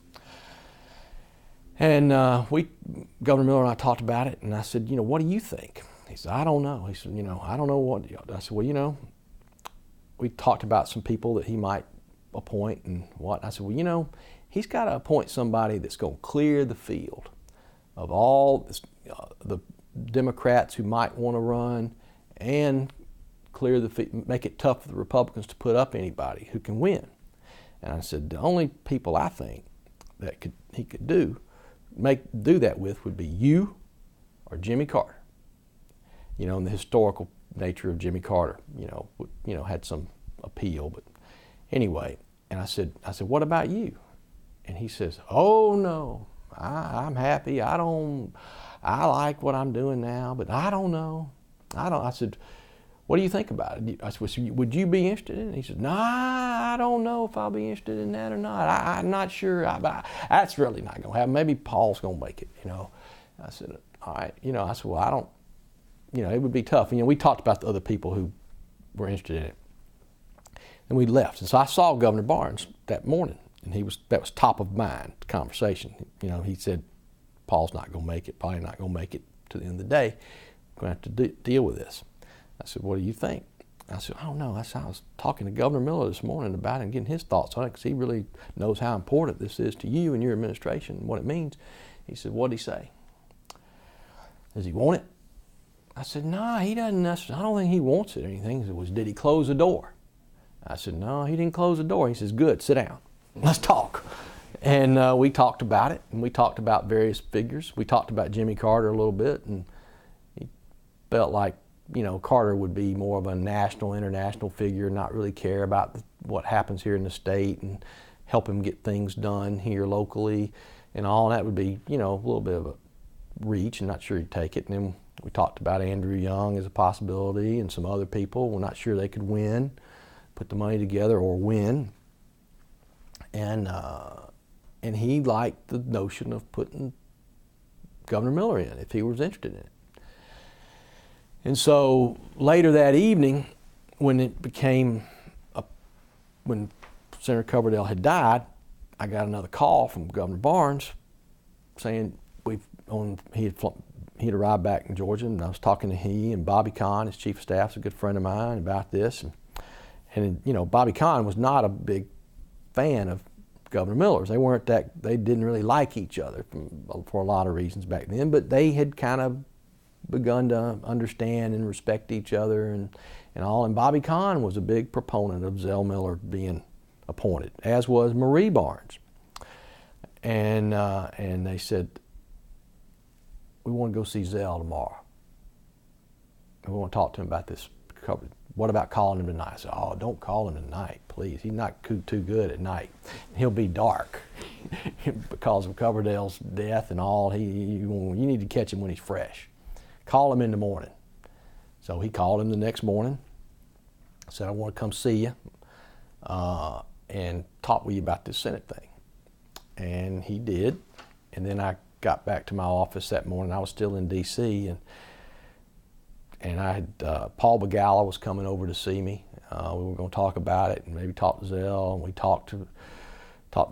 [SPEAKER 2] And Governor Miller and I talked about it, and I said, what do you think? He said, I don't know. He said, I don't know what. I said, well, we talked about some people that he might appoint and what. I said, well, he's got to appoint somebody that's going to clear the field of all this, the Democrats who might want to run, and make it tough for the Republicans to put up anybody who can win. And I said, the only people I think that he could do that with would be you or Jimmy Carter. And the historical nature of Jimmy Carter, had some appeal. But anyway, and I said, what about you? And he says, oh no, I'm happy. I like what I'm doing now, but I don't know. I said, what do you think about it? I said, would you be interested in it? He said, nah, I don't know if I'll be interested in that or not. I'm not sure. That's really not going to happen. Maybe Paul's going to make it, you know. I said, all right. You know, I said, well, I don't, you know, it would be tough. And, you know, we talked about the other people who were interested in it. And we left. And so I saw Governor Barnes that morning, and that was top of mind conversation. You know, he said, Paul's not going to make it, probably not going to make it to the end of the day. We're going to have to deal with this. I said, what do you think? I said, I don't know. I was talking to Governor Miller this morning about it and getting his thoughts on it because he really knows how important this is to you and your administration and what it means. He said, what did he say? Does he want it? I said, nah, he doesn't necessarily. I don't think he wants it or anything. He said, did he close the door? I said, no, he didn't close the door. He says, good, sit down. Let's talk. And we talked about it, and we talked about various figures. We talked about Jimmy Carter a little bit, and he felt like, you know, Carter would be more of a national, international figure, not really care about what happens here in the state and help him get things done here locally and all. And that would be, you know, a little bit of a reach, and not sure he'd take it. And then we talked about Andrew Young as a possibility and some other people. We're not sure they could win, put the money together or win. And he liked the notion of putting Governor Miller in if he was interested in it. And so later that evening, when when Senator Coverdale had died, I got another call from Governor Barnes saying he had arrived back in Georgia, and I was talking to he and Bobby Kahn, his chief of staff, is a good friend of mine, about this. And you know, Bobby Kahn was not a big fan of Governor Miller's. They didn't really like each other for a lot of reasons back then, but they had kind of begun to understand and respect each other and all. And Bobby Kahn was a big proponent of Zell Miller being appointed, as was Marie Barnes. And they said, we want to go see Zell tomorrow. We want to talk to him about this. What about calling him tonight? I said, oh, don't call him tonight, please. He's not too good at night. He'll be dark because of Coverdale's death and all. You need to catch him when he's fresh. Call him in the morning. So he called him the next morning, said, I want to come see you and talk with you about this Senate thing. And he did. And then I got back to my office that morning. I was still in D.C. and I had Paul Begala was coming over to see me. We were going to talk about it and maybe talk to Zell. And we talked to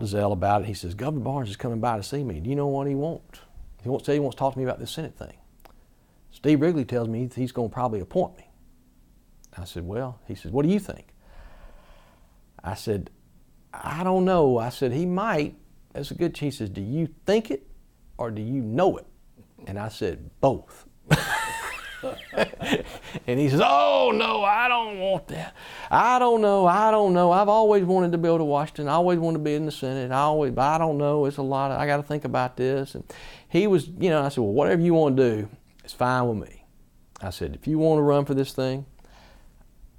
[SPEAKER 2] Zell about it. He says, Governor Barnes is coming by to see me. Do you know what he wants? He wants to talk to me about this Senate thing. Steve Wrigley tells me he's going to probably appoint me. I said, well, he says, what do you think? I said, I don't know. I said, he might. That's a good chance. He says, do you think it or do you know it? And I said, both. And he says, oh, no, I don't want that. I don't know. I've always wanted to go to Washington. I always wanted to be in the Senate. I don't know. It's a lot. I got to think about this. And he was, you know, I said, well, whatever you want to do, it's fine with me. I said, if you want to run for this thing,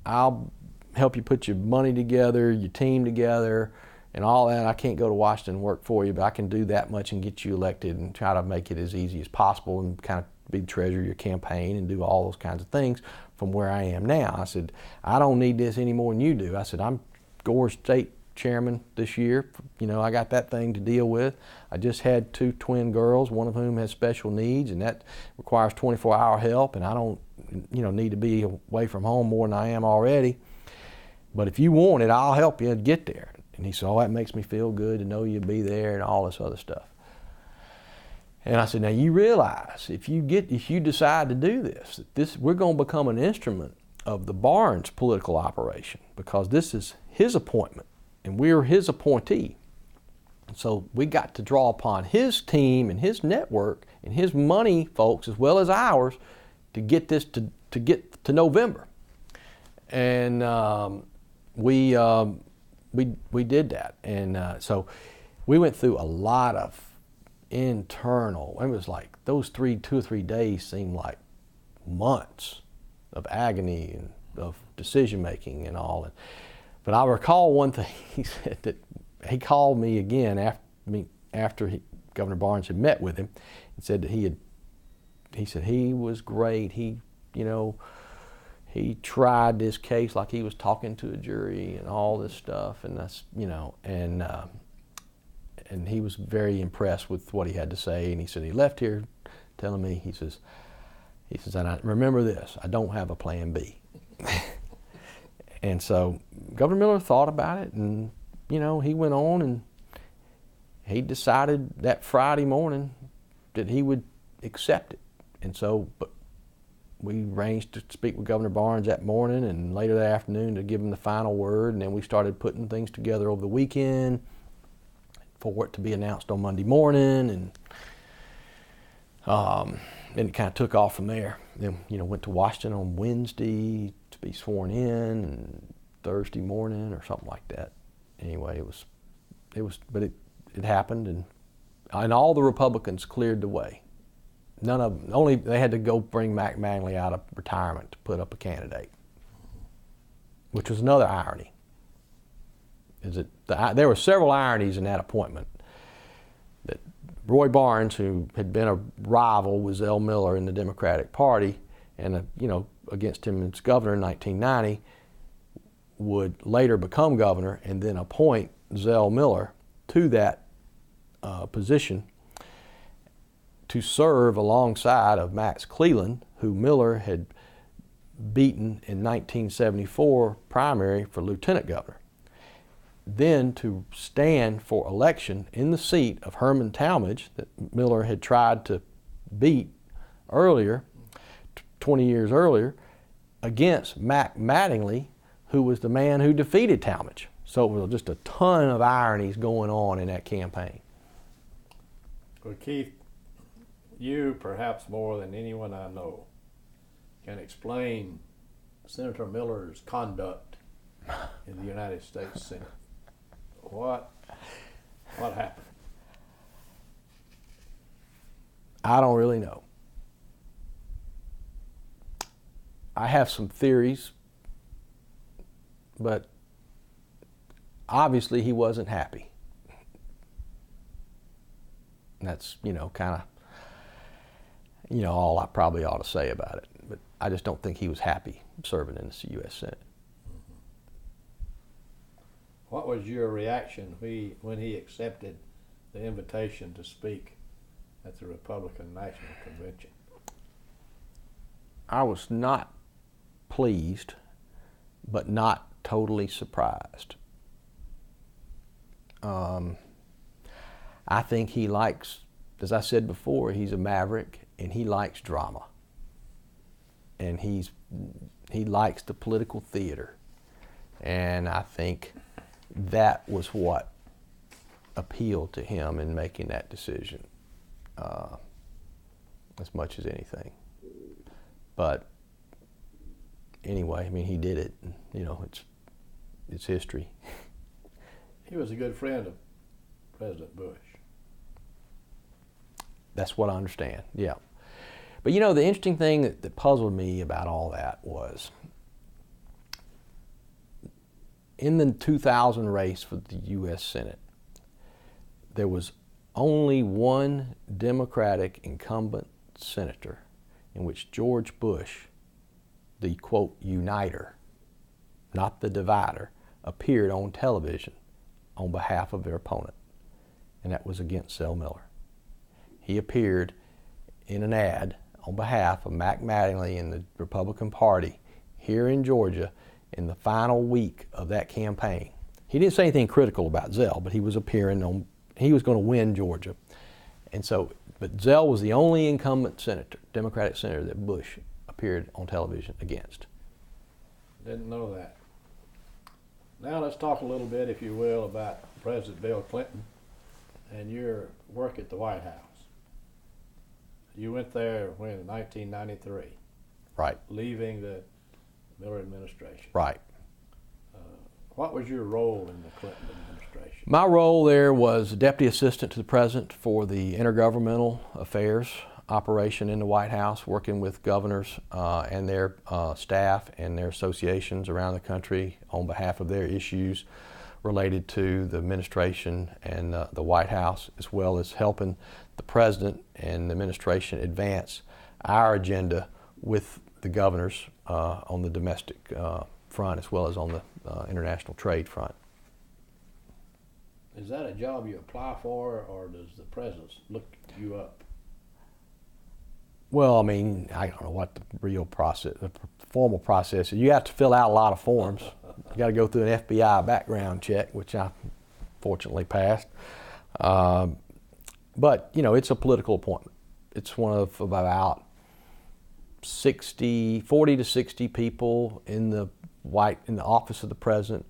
[SPEAKER 2] I'll help you put your money together, your team together, and all that. I can't go to Washington and work for you, but I can do that much and get you elected and try to make it as easy as possible and kind of be the treasurer of your campaign and do all those kinds of things from where I am now. I said, I don't need this any more than you do. I said, I'm Gore State Chairman this year. You know, I got that thing to deal with. I just had 2 twin girls, one of whom has special needs, and that requires 24-hour help, and I don't, you know, need to be away from home more than I am already. But if you want it, I'll help you get there. And he said, oh, that makes me feel good to know you'll be there and all this other stuff. And I said, now you realize if you decide to do this, we're going to become an instrument of the Barnes political operation because this is his appointment and we're his appointee. So we got to draw upon his team and his network and his money folks as well as ours to get this to get to November. And we did that. And so we went through a lot of internal, it was like those 2 or 3 days seemed like months of agony and of decision making and all. But I recall one thing he said, that he called me again after Governor Barnes had met with him and said that he said he was great. He he tried this case like he was talking to a jury and all this stuff, and that's, and he was very impressed with what he had to say. And he said he left here telling me, he says, and I remember this, I don't have a plan B. And so Governor Miller thought about it, and he went on and he decided that Friday morning that he would accept it. And so, but we arranged to speak with Governor Barnes that morning and later that afternoon to give him the final word, and then we started putting things together over the weekend for it to be announced on Monday morning, and then it kind of took off from there. Then went to Washington on Wednesday to be sworn in, and Thursday morning or something like that. Anyway, but it happened, and all the Republicans cleared the way. Only they had to go bring Mac Manley out of retirement to put up a candidate, which was another irony. There were several ironies in that appointment. That Roy Barnes, who had been a rival with Zell Miller in the Democratic Party, and against him as governor in 1990, would later become governor and then appoint Zell Miller to that position to serve alongside of Max Cleland, who Miller had beaten in 1974 primary for lieutenant governor. Then to stand for election in the seat of Herman Talmadge that Miller had tried to beat earlier, 20 years earlier, against Mac Mattingly, who was the man who defeated Talmadge. So it was just a ton of ironies going on in that campaign.
[SPEAKER 1] Well, Keith, you perhaps more than anyone I know can explain Senator Miller's conduct in the United States Senate. What happened?
[SPEAKER 2] I don't really know. I have some theories, but obviously he wasn't happy. And that's, kind of, all I probably ought to say about it. But I just don't think he was happy serving in the U.S. Senate.
[SPEAKER 1] What was your reaction when he accepted the invitation to speak at the Republican National Convention?
[SPEAKER 2] I was not pleased, but not totally surprised. I think he likes, as I said before, he's a maverick and he likes drama. And he likes the political theater. And I think that was what appealed to him in making that decision, as much as anything. But anyway, he did it. It's history.
[SPEAKER 1] He was a good friend of President Bush.
[SPEAKER 2] That's what I understand, yeah. But the interesting thing that puzzled me about all that was in the 2000 race for the U.S. Senate, there was only one Democratic incumbent senator in which George Bush, the, quote, uniter, not the divider, appeared on television on behalf of their opponent, and that was against Zell Miller. He appeared in an ad on behalf of Mac Mattingly and the Republican Party here in Georgia in the final week of that campaign. He didn't say anything critical about Zell, but he was appearing on, he was going to win Georgia. And so, but Zell was the only incumbent senator, Democratic senator, that Bush appeared on television against.
[SPEAKER 1] Didn't know that. Now let's talk a little bit, if you will, about President Bill Clinton and your work at the White House. You went there when, in 1993?
[SPEAKER 2] Right.
[SPEAKER 1] Leaving the Miller administration.
[SPEAKER 2] Right.
[SPEAKER 1] What was your role in the Clinton administration?
[SPEAKER 2] My role there was Deputy Assistant to the President for the Intergovernmental Affairs operation in the White House, working with governors and their staff and their associations around the country on behalf of their issues related to the administration and the White House, as well as helping the President and the administration advance our agenda with the governors on the domestic front as well as on the international trade front.
[SPEAKER 1] Is that a job you apply for, or does the president look you up?
[SPEAKER 2] Well, I mean, I don't know what the real process, the formal process is. You have to fill out a lot of forms. You got to go through an FBI background check, which I fortunately passed. But, you know, it's a political appointment. It's one of about 40 to 60 people in the office of the president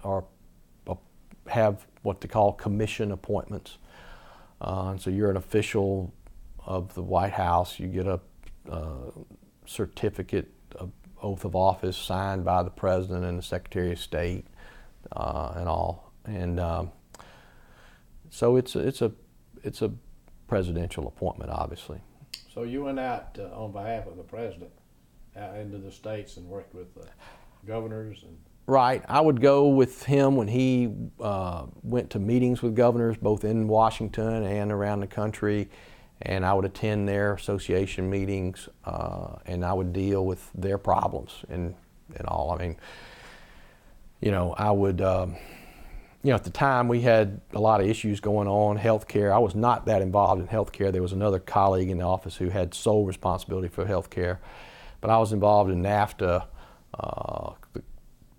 [SPEAKER 2] have what they call commission appointments. So you're an official of the White House. You get a certificate of oath of office signed by the president and the Secretary of State and all. And so it's a presidential appointment, obviously.
[SPEAKER 1] So you went out on behalf of the president out into the states and worked with the governors and.
[SPEAKER 2] Right. I would go with him when he went to meetings with governors, both in Washington and around the country, and I would attend their association meetings, and I would deal with their problems and all. I mean, you know, I would, you know, at the time we had a lot of issues going on, healthcare. I was not that involved in healthcare. There was another colleague in the office who had sole responsibility for healthcare, but I was involved in NAFTA, the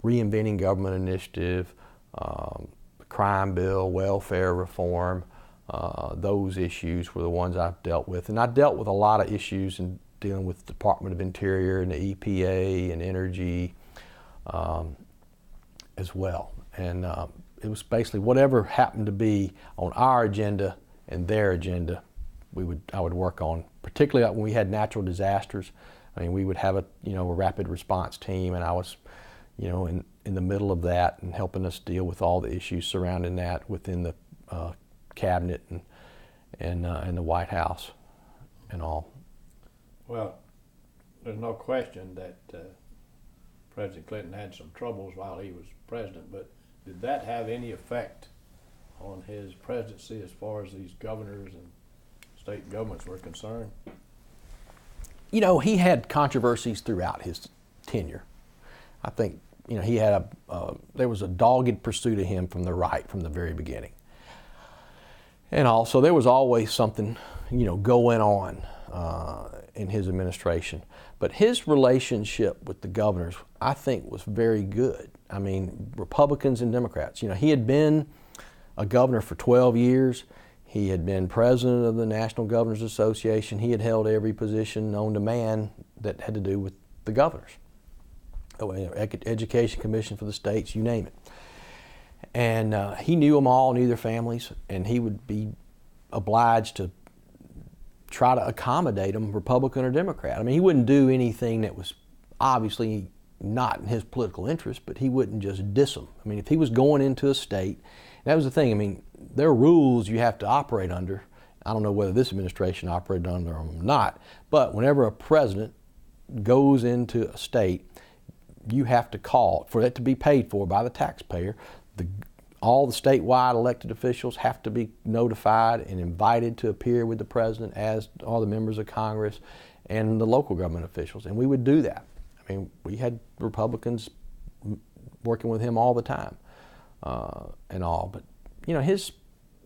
[SPEAKER 2] Reinventing Government Initiative, the crime bill, welfare reform. Those issues were the ones I've dealt with. And I dealt with a lot of issues in dealing with the Department of Interior and the EPA and energy as well. And it was basically whatever happened to be on our agenda and their agenda, I would work on, particularly when we had natural disasters. I mean, we would have a rapid response team, and I was in the middle of that and helping us deal with all the issues surrounding that within the cabinet and the White House and all.
[SPEAKER 1] Well, there's no question that President Clinton had some troubles while he was president, but did that have any effect on his presidency as far as these governors and state governments were concerned?
[SPEAKER 2] You know, he had controversies throughout his tenure. I think, he had there was a dogged pursuit of him from the right from the very beginning. And also there was always something, going on in his administration. But his relationship with the governors, I think, was very good. I mean, Republicans and Democrats. He had been a governor for 12 years. He had been president of the National Governors Association. He had held every position known to man that had to do with the governors. Education Commission for the states, you name it. And he knew them all, knew their families, and he would be obliged to try to accommodate them, Republican or Democrat. I mean, he wouldn't do anything that was obviously not in his political interest, but he wouldn't just diss them. I mean, if he was going into a state, that was the thing. I mean, there are rules you have to operate under. I don't know whether this administration operated under them or not, but whenever a president goes into a state, you have to call for it to be paid for by the taxpayer. All the statewide elected officials have to be notified and invited to appear with the president, as all the members of Congress and the local government officials. And we would do that. I mean, we had Republicans working with him all the time and all. But,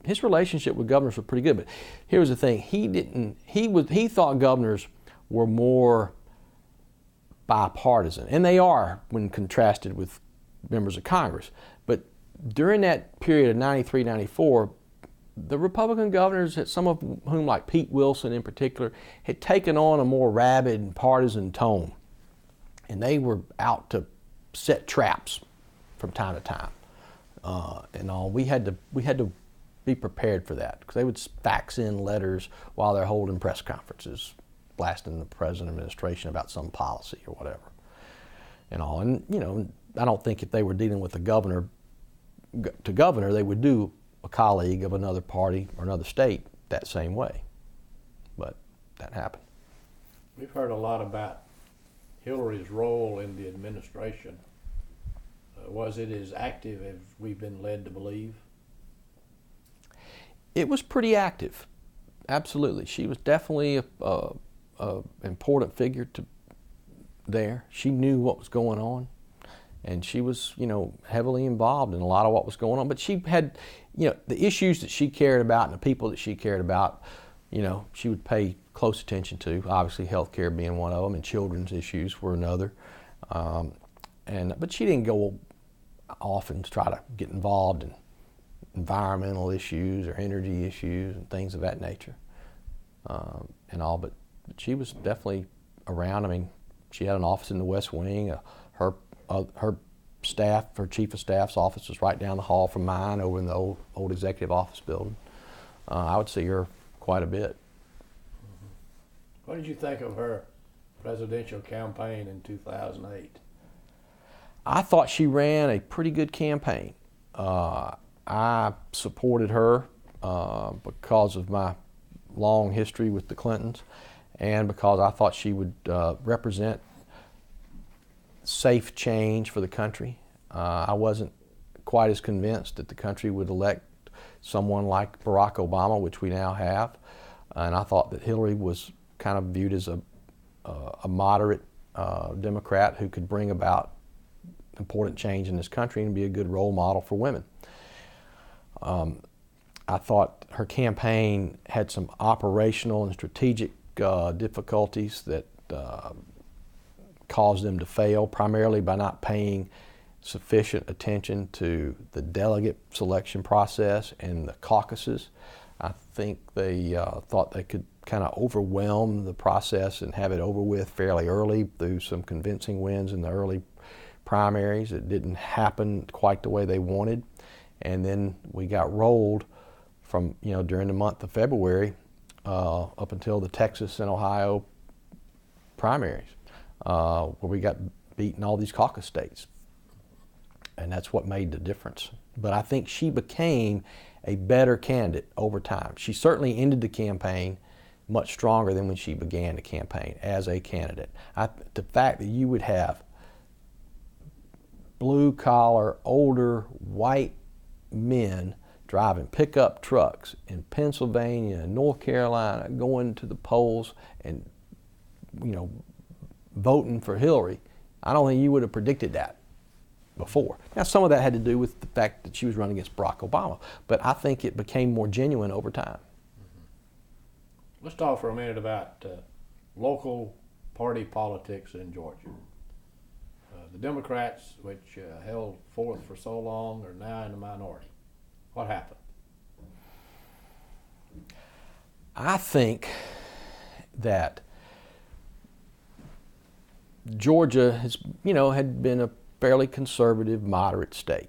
[SPEAKER 2] his relationship with governors was pretty good. But here's the thing. He thought governors were more bipartisan, and they are when contrasted with members of Congress. But during that period of 93, 94, the Republican governors, some of whom, like Pete Wilson in particular, had taken on a more rabid and partisan tone. And they were out to set traps from time to time. And all. We had to be prepared for that, because they would fax in letters while they're holding press conferences, blasting the president administration about some policy or whatever and all. And, I don't think if they were dealing with a governor to governor, they would do a colleague of another party or another state that same way. But that happened.
[SPEAKER 1] We've heard a lot about Hillary's role in the administration. Was it as active as we've been led to believe?
[SPEAKER 2] It was pretty active. Absolutely. She was definitely a important figure to there. She knew what was going on, and she was, heavily involved in a lot of what was going on. But she had, the issues that she cared about and the people that she cared about, she would pay close attention to. Obviously, healthcare being one of them, and children's issues were another. But she didn't go off and try to get involved in environmental issues or energy issues and things of that nature, but she was definitely around. I mean, she had an office in the West Wing. Her staff, her chief of staff's office was right down the hall from mine over in the old executive office building. I would see her quite a bit.
[SPEAKER 1] What did you think of her presidential campaign in 2008?
[SPEAKER 2] I thought she ran a pretty good campaign. I supported her because of my long history with the Clintons, and because I thought she would represent safe change for the country. I wasn't quite as convinced that the country would elect someone like Barack Obama, which we now have, and I thought that Hillary was kind of viewed as a moderate Democrat who could bring about important change in this country and be a good role model for women. I thought her campaign had some operational and strategic difficulties that caused them to fail, primarily by not paying sufficient attention to the delegate selection process and the caucuses. I think they thought they could kind of overwhelm the process and have it over with fairly early through some convincing wins in the early primaries. It didn't happen quite the way they wanted. And then we got rolled from, during the month of February up until the Texas and Ohio primaries, where we got beaten all these caucus states. And that's what made the difference. But I think she became a better candidate over time. She certainly ended the campaign much stronger than when she began the campaign as a candidate. The fact that you would have blue-collar, older, white men driving pickup trucks in Pennsylvania and North Carolina, going to the polls and, voting for Hillary, I don't think you would have predicted that before. Now, some of that had to do with the fact that she was running against Barack Obama, but I think it became more genuine over time.
[SPEAKER 1] Let's talk for a minute about local party politics in Georgia. The Democrats, which held forth for so long, are now in the minority. What happened?
[SPEAKER 2] I think that Georgia has, had been a fairly conservative, moderate state,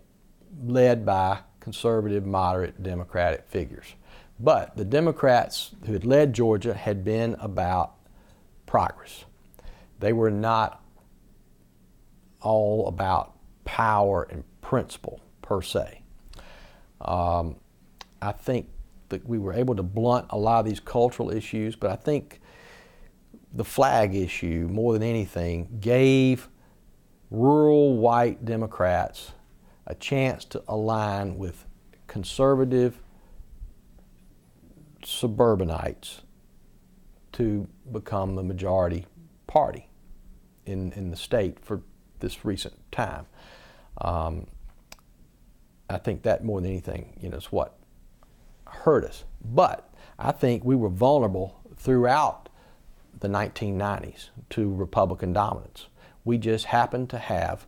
[SPEAKER 2] led by conservative, moderate Democratic figures. But the Democrats who had led Georgia had been about progress. They were not all about power and principle per se. I think that we were able to blunt a lot of these cultural issues, but I think the flag issue, more than anything, gave rural white Democrats a chance to align with conservative suburbanites to become the majority party in the state for this recent time. I think that more than anything, is what hurt us. But I think we were vulnerable throughout the 1990s to Republican dominance. We just happened to have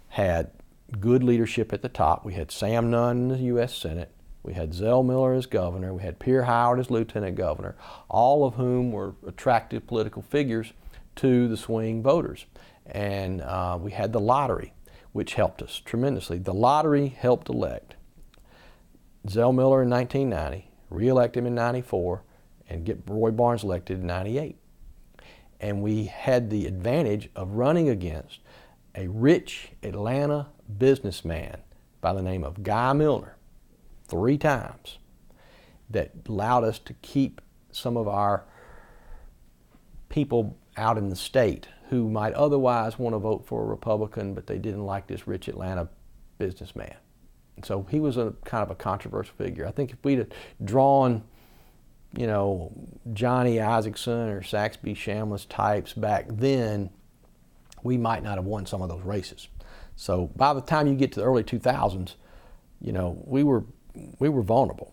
[SPEAKER 2] had good leadership at the top. We had Sam Nunn in the U.S. Senate. We had Zell Miller as governor. We had Pierre Howard as lieutenant governor, all of whom were attractive political figures to the swing voters. And we had the lottery, which helped us tremendously. The lottery helped elect Zell Miller in 1990, re-elect him in 94, and get Roy Barnes elected in 98. And we had the advantage of running against a rich Atlanta businessman by the name of Guy Milner 3 times that allowed us to keep some of our people out in the state who might otherwise want to vote for a Republican, but they didn't like this rich Atlanta businessman. And so he was a kind of a controversial figure. I think if we'd have drawn, Johnny Isaacson or Saxby Shamliss types back then, we might not have won some of those races. So by the time you get to the early 2000s, you know, we were vulnerable.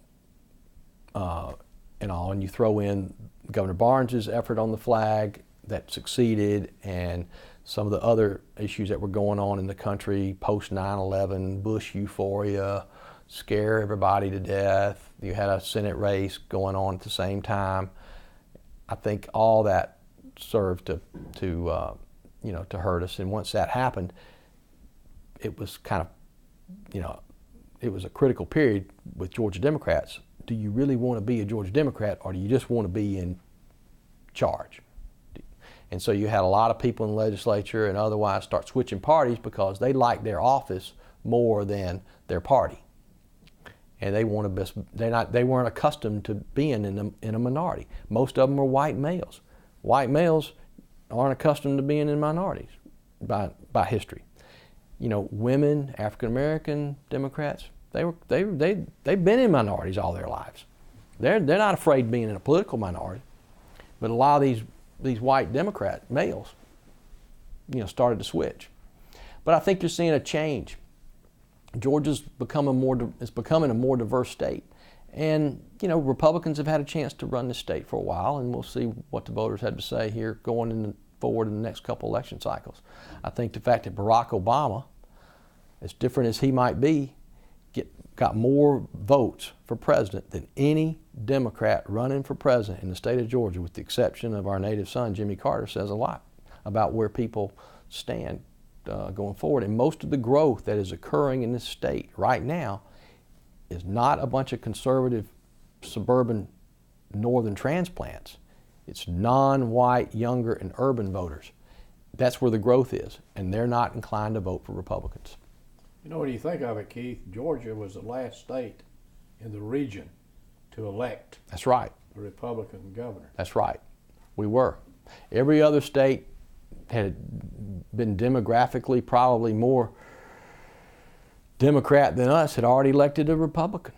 [SPEAKER 2] And you throw in Governor Barnes's effort on the flag that succeeded, and some of the other issues that were going on in the country post 9/11, Bush euphoria, scare everybody to death. You had a Senate race going on at the same time. I think all that served to hurt us. And once that happened, it was kind of, it was a critical period with Georgia Democrats. Do you really want to be a Georgia Democrat, or do you just want to be in charge? And so you had a lot of people in the legislature and otherwise start switching parties because they liked their office more than their party. And they weren't accustomed to being in a minority. Most of them were white males. White males aren't accustomed to being in minorities by history. You know, women, African American Democrats, they've been in minorities all their lives. They're not afraid of being in a political minority. But a lot of these white Democrat males, started to switch. But I think you're seeing a change. Georgia's becoming a more diverse state. And, Republicans have had a chance to run this state for a while, and we'll see what the voters had to say here going forward in the next couple election cycles. I think the fact that Barack Obama, as different as he might be, got more votes for president than any Democrat running for president in the state of Georgia, with the exception of our native son, Jimmy Carter, says a lot about where people stand going forward. And most of the growth that is occurring in this state right now is not a bunch of conservative suburban northern transplants. It's non-white, younger, and urban voters. That's where the growth is, and they're not inclined to vote for Republicans.
[SPEAKER 1] When you think of it, Keith, Georgia was the last state in the region to elect.
[SPEAKER 2] That's right.
[SPEAKER 1] A Republican governor.
[SPEAKER 2] That's right. We were. Every other state had been demographically probably more Democrat than us, had already elected a Republican.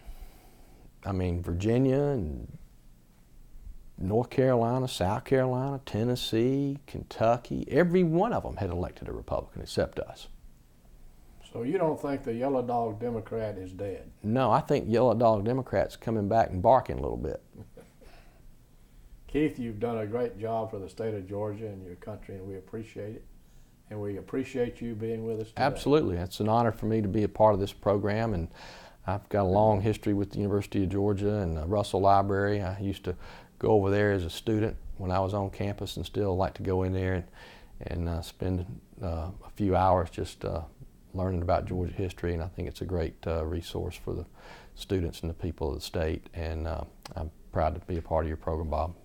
[SPEAKER 2] I mean, Virginia and North Carolina, South Carolina, Tennessee, Kentucky, every one of them had elected a Republican except us.
[SPEAKER 1] So you don't think the Yellow Dog Democrat is dead?
[SPEAKER 2] No, I think Yellow Dog Democrat's coming back and barking a little bit.
[SPEAKER 1] Keith, you've done a great job for the state of Georgia and your country, and we appreciate it. And we appreciate you being with us today.
[SPEAKER 2] Absolutely. It's an honor for me to be a part of this program, and I've got a long history with the University of Georgia and the Russell Library. I used to go over there as a student when I was on campus, and still like to go in there and spend a few hours just learning about Georgia history, and I think it's a great resource for the students and the people of the state, and I'm proud to be a part of your program, Bob.